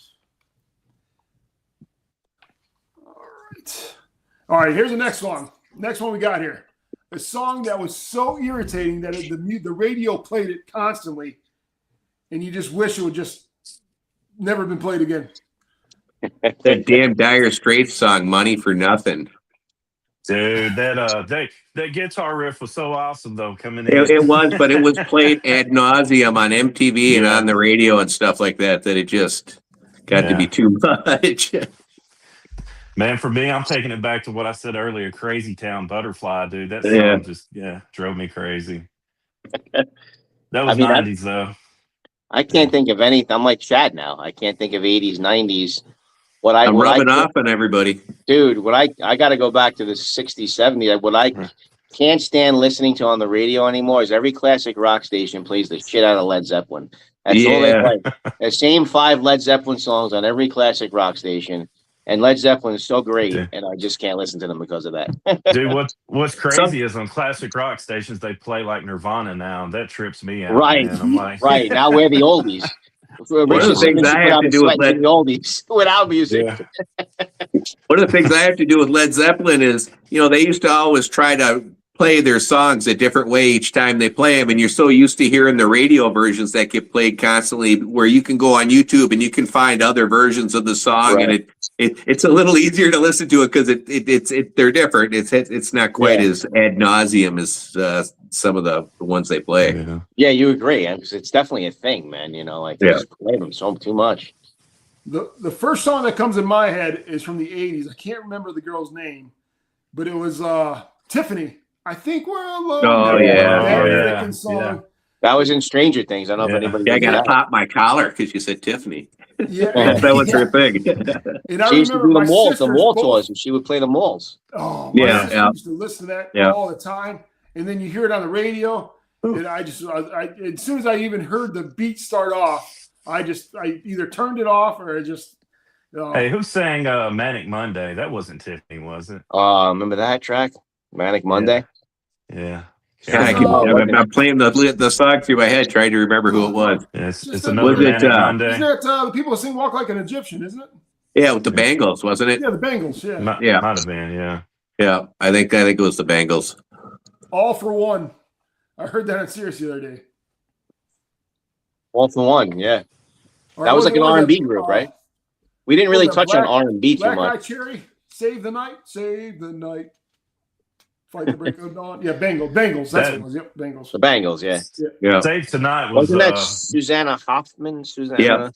B: All right, here's the next one. Next one we got here. A song that was so irritating that the radio played it constantly, and you just wish it would just never been played again.
C: That damn Dire Straits song, "Money for Nothing."
D: Dude, that guitar riff was so awesome though coming in.
C: It was, but it was played ad nauseum on MTV and
D: Yeah.
C: on the radio and stuff like that. That it just got to be too much.
D: Man, for me, I'm taking it back to what I said earlier, Crazy Town Butterfly, dude. That song
C: Yeah.
D: just drove me crazy. That was
E: I mean,
D: 90s though.
E: I can't think of anything. I'm like Chad now. I can't think of 80s, 90s.
C: I'm rubbing off on everybody.
E: Dude, I got to go back to the 60s, 70s. What I can't stand listening to on the radio anymore is every classic rock station plays the shit out of Led Zeppelin. That's all they play. The same 5 Led Zeppelin songs on every classic rock station. And Led Zeppelin is so great, and I just can't listen to them because of that.
D: Dude, what's crazy is on classic rock stations, they play like Nirvana now, and that trips me out.
E: Right.
D: Man. I'm like,
E: Right. Now we're the oldies.
C: One of the things I have to do with
E: the oldies without music.
C: One of the things I have to do with Led Zeppelin is, they used to always try to play their songs a different way each time they play them, and you're so used to hearing the radio versions that get played constantly, where you can go on YouTube and you can find other versions of the song,
E: Right.
C: and it's a little easier to listen to it because they're different. It's not quite as ad nauseum as some of the ones they play.
E: Yeah, you agree. It's definitely a thing, man. They just play them too much.
B: The first song that comes in my head is from the 80s. I can't remember the girl's name, but it was Tiffany. I think we're alone.
C: Oh, yeah.
B: That song.
D: Yeah.
E: That was in Stranger Things. I don't know if anybody.
C: Yeah, I got to pop my collar because you said Tiffany.
B: Yeah,
C: That was her thing.
B: And I
E: She used to do
B: remember
E: the mall
B: sisters
E: tours, and she would play the malls.
B: Oh, my
C: Yeah,
B: sister used to listen to that all the time, and then you hear it on the radio, and I as soon as I even heard the beat start off, I either turned it off or I just.
D: Hey, who sang Manic Monday? That wasn't Tiffany, was it?
E: Remember that track, Manic Monday?
D: Yeah.
C: I'm playing the song through my head, trying to remember who it was.
D: Yeah, it's
B: Just
D: another
C: was it,
D: Manic Monday.
B: Isn't that the people who sing "Walk Like an Egyptian"? Isn't it?
C: Yeah, with the Bangles, wasn't it?
B: Yeah, the Bengals. Yeah.
D: Might have been, yeah.
C: Yeah, I think it was the Bangles.
B: All for One. I heard that on Sirius the other day.
E: All for One, yeah.
B: Or
E: That was like an
B: what
E: R&B group, right? We didn't really
B: was that
E: touch on
B: Black-
E: R&B too
B: Black Eye
E: much.
B: Cherry, Save the Night, Save the Night. Fight the Break of Dawn. Yeah, Bengals. That's what it was. Yep, Bengals.
E: The Bangles, yeah.
C: Yeah,
D: Save Tonight was
E: Wasn't that Susanna Hoffman?
C: Yeah.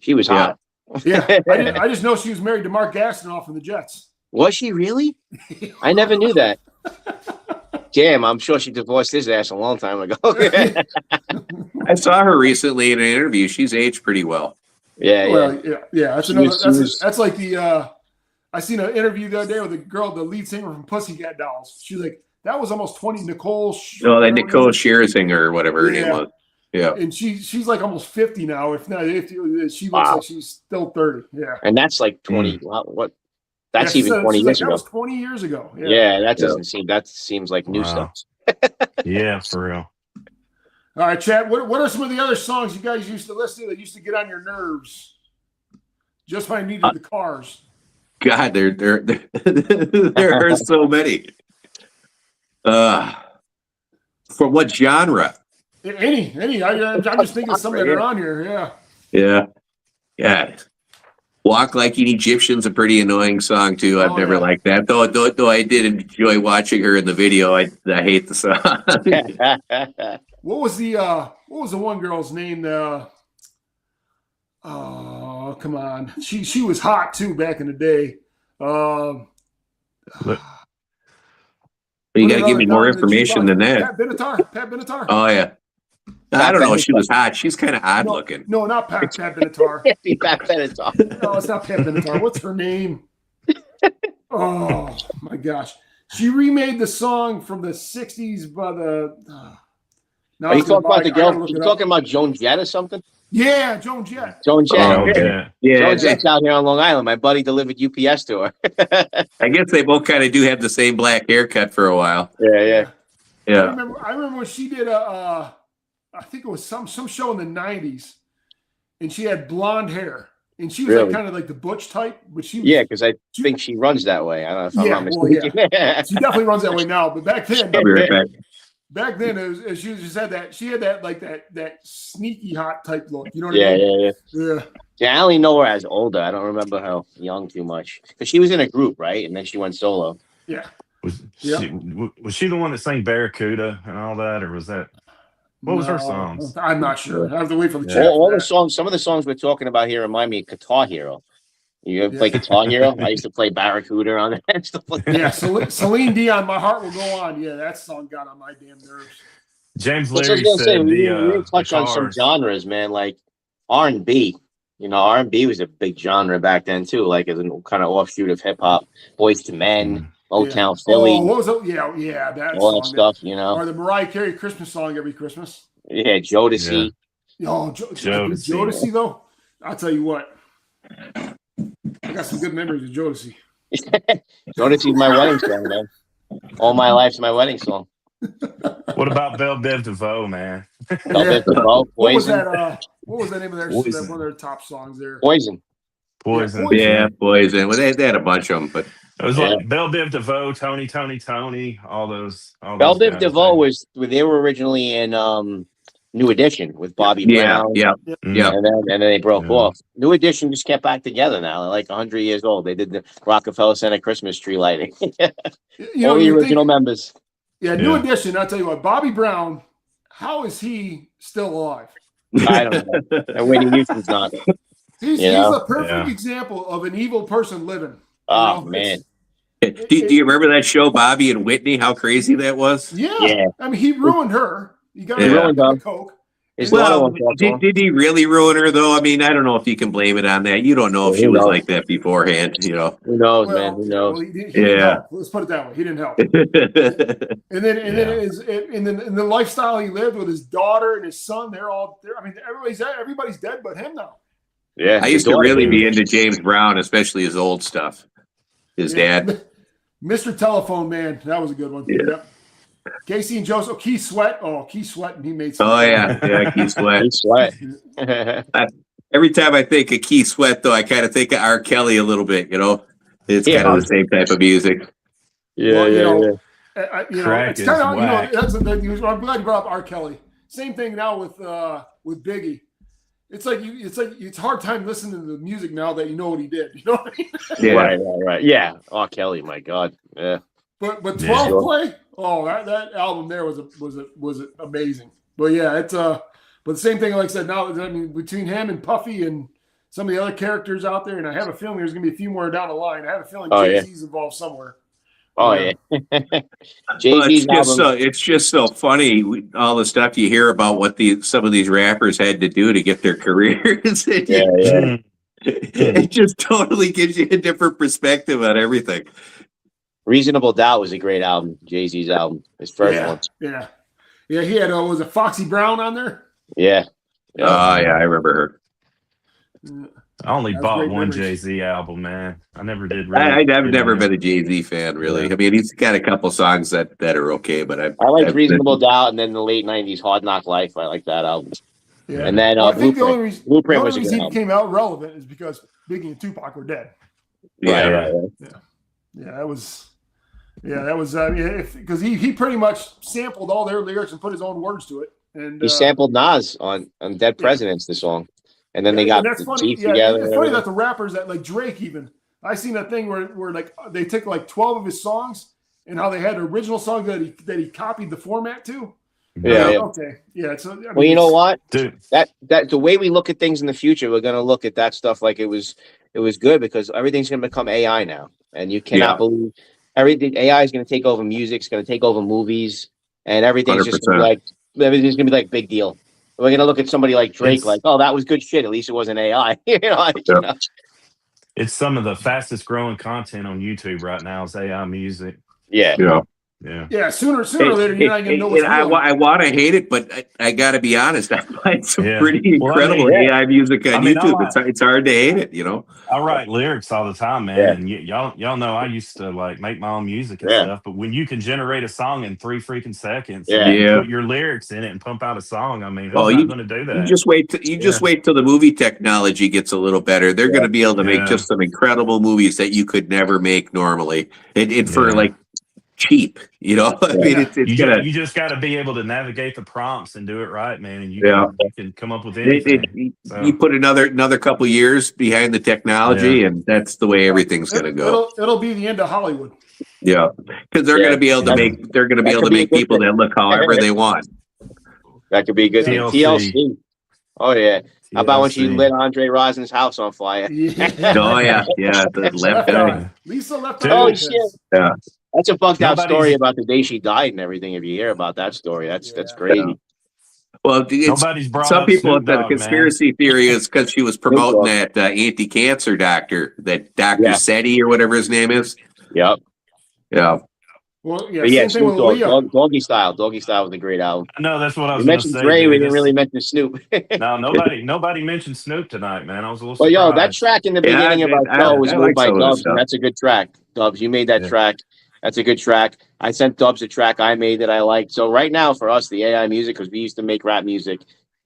E: She was hot.
B: Yeah, I just know she was married to Mark Gastineau from the Jets.
E: Was she really? I never knew that. Damn, I'm sure she divorced his ass a long time ago.
C: I saw her recently in an interview. She's aged pretty well.
E: Yeah.
B: Well, yeah. That's
E: She
B: another.
E: was-
B: That's like the. I seen an interview the other day with a girl, the lead singer from Pussycat Dolls. She's like, that was almost 20. Nicole.
C: Oh, that Nicole Scherzinger or whatever her name was. Yeah.
B: And she's like almost 50 now. If not, she looks
E: Wow.
B: like she's still 30. Yeah.
E: And that's like 20. What? That's
B: Yeah,
E: even 20
B: she's
E: years
B: that
E: ago.
B: was 20 years ago. Yeah.
E: Yeah, that seems like new
D: Wow.
E: stuff.
D: Yeah, for real.
B: All right, Chad. What are some of the other songs you guys used to listen to that used to get on your nerves? Just when I needed the cars.
C: God, there are so many. For what genre?
B: Any. I'm just thinking of some that are on here. Yeah.
C: Yeah. Yeah. Walk Like an Egyptian's a pretty annoying song too. I've never liked that. Though I did enjoy watching her in the video. I hate the song.
B: What was the one girl's name? Oh, come on. She was hot too back in the day.
C: You got to give me more information than that.
B: Pat Benatar.
C: Oh yeah. I don't know if she was hot. She's kind of odd looking.
B: No, not Pat Benatar.
E: Pat Benatar.
B: No, it's not Pat Benatar. What's her name? Oh my gosh. She remade the song from the 60s by the
E: Are you talking about the girl? You talking about Joan Jett or something?
B: Yeah, Joan Jett.
E: Joan Jett.
D: Oh, yeah.
E: Joan Jett's out here on Long Island. My buddy delivered UPS to her.
C: I guess they both kind of do have the same black haircut for a while.
E: Yeah.
B: I remember when she did I think it was some show in the 90s, and she had blonde hair, and she was like kind of like the butch type, but she was,
E: because I think she runs that way. I don't know if I'm not mistaken.
B: She definitely runs that way now, but back then,
C: I'll be right back.
B: back then she just had that. She had that like that sneaky hot type look. You know what I mean?
E: Yeah, I only know her as older. I don't remember her young too much because she was in a group, right? And then she went solo.
B: Yeah.
D: Was she the one that sang Barracuda and all that, or was that? What was her songs?
B: I'm not sure. I have to wait for the chat.
E: All the songs. Some of the songs we're talking about here remind me of Guitar Hero. You ever play Guitar Hero? I used to play Barracuda on that stuff like that.
B: Yeah, Celine Dion, My Heart Will Go On. Yeah, that song got on my damn nerves.
D: James Leary said
E: we touched on some genres, man, like R&B. You know, R&B was a big genre back then too, like as a kind of offshoot of hip hop. Boys to Men, Motown Philly.
B: Oh, what was it? Yeah, that
E: all that stuff, you know.
B: Or the Mariah Carey Christmas song every Christmas.
E: Yeah, Jodeci.
B: Yeah. Oh, Jodeci though. I'll tell you what. I got some good memories of Jodeci.
E: Jodeci's my wedding song, man. All My Life's my wedding song.
D: What about Belle Biv DeVoe, man?
E: Belle Biv DeVoe, Poison.
B: What was the name of their one of their top songs there?
E: Poison.
C: Yeah, Poison. Well, they had a bunch of them, but
D: it was like Belle Biv DeVoe, Tony, all those.
E: Belle Biv DeVoe they were originally in New Edition with Bobby Brown.
C: Yeah.
E: And then they broke off. New Edition just kept back together now. They're like 100 years old. They did the Rockefeller Center Christmas tree lighting. All the original members.
B: Yeah, New Edition. I'll tell you what, Bobby Brown, how is he still alive?
E: I don't know. And Whitney Houston's not.
B: He's a perfect example of an evil person living.
E: Oh, man.
C: Do you remember that show, Bobby and Whitney? How crazy that was?
B: Yeah. I mean, he ruined her. You got
E: ruined
B: the coke.
C: Well, did he really ruin her, though? I mean, I don't know if you can blame it on that. You don't know if she was like that beforehand, you know.
E: Who knows, man? Who knows?
B: Well, he didn't help. Let's put it that way. He didn't help. and then the lifestyle he lived with his daughter and his son, they're all there. I mean, everybody's dead but him now.
E: Yeah.
C: I used to really be into James Brown, especially his old stuff. His dad.
B: Mr. Telephone Man. That was a good one.
C: Yeah.
B: Yep. Casey and Joseph. Keith Sweat. Oh, Keith Sweat. And he made some.
C: Oh, yeah. Keith Sweat.
E: Keith Sweat.
C: Every time I think of Keith Sweat, though, I kind of think of R. Kelly a little bit, you know? It's kind of the same type of music.
B: It's kind of, I'm glad you brought up R. Kelly. Same thing now with Biggie. It's like it's a hard time listening to the music now that you know what he did. You know what I mean?
C: Yeah.
E: Right. Yeah. R. Kelly, my God. Yeah.
B: But 12 Play, that album there was amazing. But yeah, it's but the same thing, like I said, now I mean between him and Puffy and some of the other characters out there, and I have a feeling there's gonna be a few more down the line. I have a feeling Jay-Z's involved somewhere.
E: Oh yeah. Jay-Z's
C: it's just so funny, all the stuff you hear about what some of these rappers had to do to get their careers. It just totally gives you a different perspective on everything.
E: Reasonable Doubt was a great album. Jay-Z's album, his first one.
B: Yeah. He had was it Foxy Brown on there?
E: Yeah.
C: Oh yeah, I remember her.
D: I only
B: That's
D: bought
B: great
D: one
B: memories.
D: Jay-Z album, man. I never did really.
C: I've never been a Jay-Z fan, really.
D: Yeah.
C: I mean, he's got a couple songs that are okay, but
E: I liked
C: I've
E: Reasonable Doubt, and then the late '90s Hard Knock Life. I like that album.
B: Yeah.
E: And then
B: Well, I think
E: Blueprint.
B: the only
E: was a good
B: reason he
E: album.
B: became out relevant is because Biggie and Tupac were dead.
C: Yeah.
E: Right.
B: Yeah, that was because he pretty much sampled all their lyrics and put his own words to it. And
E: He sampled Nas on Dead Presidents, the song, and then they got
B: and that's
E: the
B: funny.
E: Chief
B: Yeah,
E: together.
B: it's funny that the rappers that like Drake even. I seen that thing where like they took like 12 of his songs and how they had original songs that he copied the format to.
E: Yeah.
B: Okay. Yeah. So,
E: Well, you know what?
D: Dude.
E: That the way we look at things in the future, we're going to look at that stuff like it was good because everything's going to become AI now, and you cannot believe everything. AI is going to take over music. It's going to take over movies, and everything's just going to be like big deal. We're going to look at somebody like Drake, like, oh, that was good shit. At least it wasn't AI. you know.
D: It's some of the fastest growing content on YouTube right now is AI music.
E: Yeah.
B: Yeah. Sooner or later, you're not going to know what's real.
C: I want to hate it, but I got to be honest. I find some pretty incredible AI music on YouTube. It's hard to hate it, you know.
D: I write lyrics all the time, man. And y'all know I used to like make my own music and stuff. But when you can generate a song in 3 freaking seconds, and put your lyrics in it and pump out a song, I mean, who's not going to do that?
C: You just wait. Just wait till the movie technology gets a little better. They're going to be able to make just some incredible movies that you could never make normally. And for like cheap, you know. I mean, it's
D: you just got to be able to navigate the prompts and do it right, man. And you can come up with anything.
C: You put another couple years behind the technology, and that's the way everything's going to go.
B: It'll be the end of Hollywood.
C: Yeah, because they're going to be able to make people that look however they want.
E: That could be a good thing. TLC. Oh yeah. How about when she lit Andre Rosin's house on fire?
C: Oh yeah. The left eye.
B: Lisa left.
E: Oh shit.
C: Yeah.
E: That's a fucked out story about the day she died and everything. If you hear about that story, that's crazy.
C: Yeah. Well, some people the conspiracy theory is because she was promoting that anti-cancer doctor, that Dr. Seti or whatever his name is.
E: Yep.
C: Yeah.
B: Well, same thing with Leo.
E: Doggy Style. Doggy Style was a great album.
D: No, that's what I was
E: going to say. Dre, we didn't really mention Snoop.
D: No, nobody mentioned Snoop tonight, man. I was a little
E: surprised. Well,
D: yo,
E: that track in the beginning of our show was made by Dubs. That's a good track. Dubs, you made that track. That's a good track. I sent Dubs a track I made that I liked. So right now for us, the AI music, because we used to make rap music,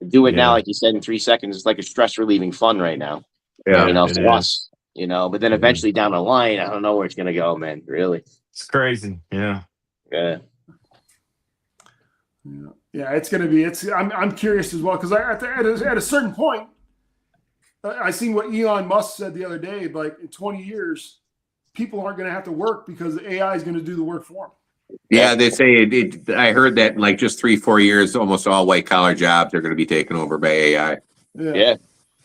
E: do it now, like you said, in 3 seconds. It's like a stress relieving fun right now.
C: Yeah,
E: you know, for us. You know, but then eventually down the line, I don't know where it's gonna go, man. Really,
D: it's crazy. Yeah.
B: It's gonna be. I'm curious as well because at a certain point, I seen what Elon Musk said the other day. Like in 20 years, people aren't gonna have to work because the AI is gonna do the work for them.
C: Yeah, they say I heard that in like just 3-4 years, almost all white collar jobs are going to be taken over by AI.
E: Yeah.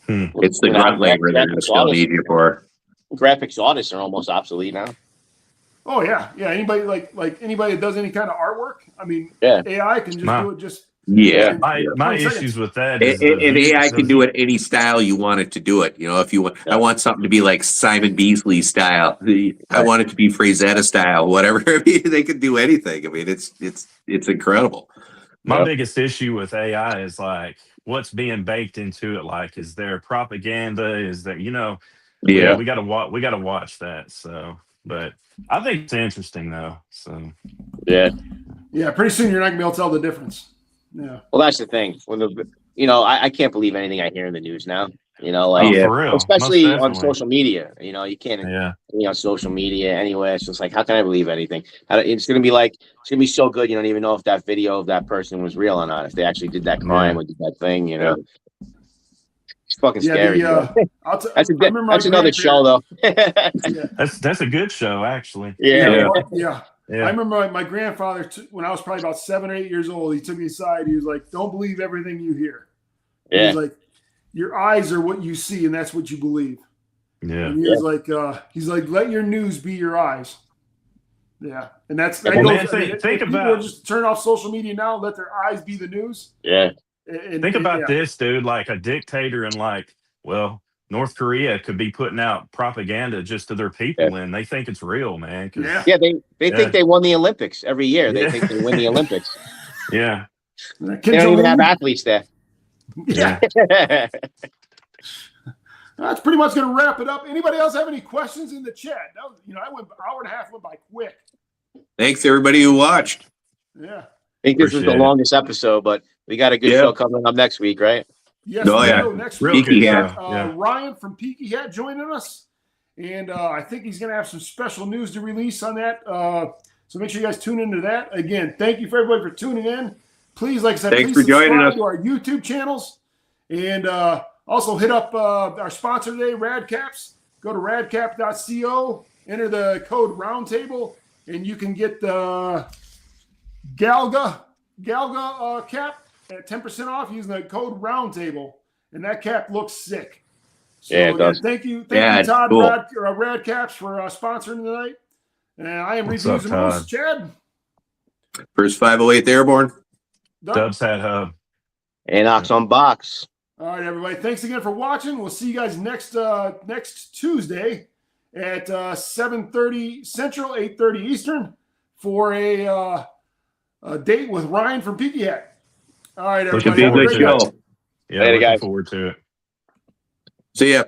C: It's the grunt labor they're going to still need you for.
E: Graphics artists are almost obsolete now.
B: Oh yeah. Anybody like anybody that does any kind of artwork, I mean, AI can just do it. Just
D: my issues with that is
C: and AI can do it any style you want it to do it. You know, if you want, I want something to be like Simon Beasley style. I want it to be Frazetta style. Whatever. I mean, they can do anything. I mean, it's incredible.
D: My biggest issue with AI is like what's being baked into it. Like, is there propaganda? Is there, we gotta watch that. So, but I think it's interesting though. So,
B: yeah. Pretty soon you're not gonna be able to tell the difference. Yeah.
E: Well, that's the thing. When I can't believe anything I hear in the news now. For real. Especially on social media. You can't be on social media anywhere. It's just like, how can I believe anything? It's gonna be so good. You don't even know if that video of that person was real or not. If they actually did that crime or did that thing. It's fucking scary. That's another show though.
D: That's a good show actually.
B: Yeah. I remember my grandfather, when I was probably about 7 or 8 years old, he took me aside. He was like, don't believe everything you hear. He was like, your eyes are what you see, and that's what you believe.
D: Yeah.
B: And he was like, let your news be your eyes. Yeah. And that's, think about, people just turn off social media now and let their eyes be the news.
E: Yeah.
D: Think about this, dude, like a dictator in North Korea could be putting out propaganda just to their people, and they think it's real, man.
E: They think they won the Olympics every year. They think they win the Olympics.
D: Yeah.
E: They don't even have athletes there.
B: Yeah. That's pretty much going to wrap it up. Anybody else have any questions in the chat? That was, I went hour and a half went by quick.
C: Thanks everybody who watched.
B: Yeah.
E: I think this was the
D: Appreciate it.
E: longest episode, but we got a good show coming up next week, right?
B: Yes,
C: Oh,
B: we
C: yeah.
B: do. Next
D: Real
B: week,
C: Peaky
B: we
C: Hat.
B: got Ryan from Peaky Hat joining us. And I think he's going to have some special news to release on that. So make sure you guys tune into that. Again, thank you for everybody for tuning in. Please, like I said,
C: Thanks
B: please
C: for joining
B: subscribe
C: us.
B: to our YouTube channels. And also hit up our sponsor today, Radcaps. Go to radcap.co, enter the code Roundtable, and you can get the Galga cap at 10% off using the code Roundtable. And that cap looks sick. So,
E: Yeah, it does.
B: Thank you,
C: Yeah,
B: Todd
C: cool.
B: Radcaps, for sponsoring tonight. And I am
D: What's
B: Reviews
D: up,
B: and Moose.
D: Todd?
B: Chad.
C: First 508 Airborne.
B: Doug.
D: Dubs Hat Hub.
E: Anox on box.
B: All right, everybody. Thanks again for watching. We'll see you guys next Tuesday at 7:30 Central, 8:30 Eastern for a date with Ryan from Peaky Hat. All right,
D: Looking
B: everybody.
C: Should be a
B: Have a
C: good
B: great night.
C: show.
D: Yeah,
E: Later,
D: looking
E: guys.
D: forward to it.
C: See ya.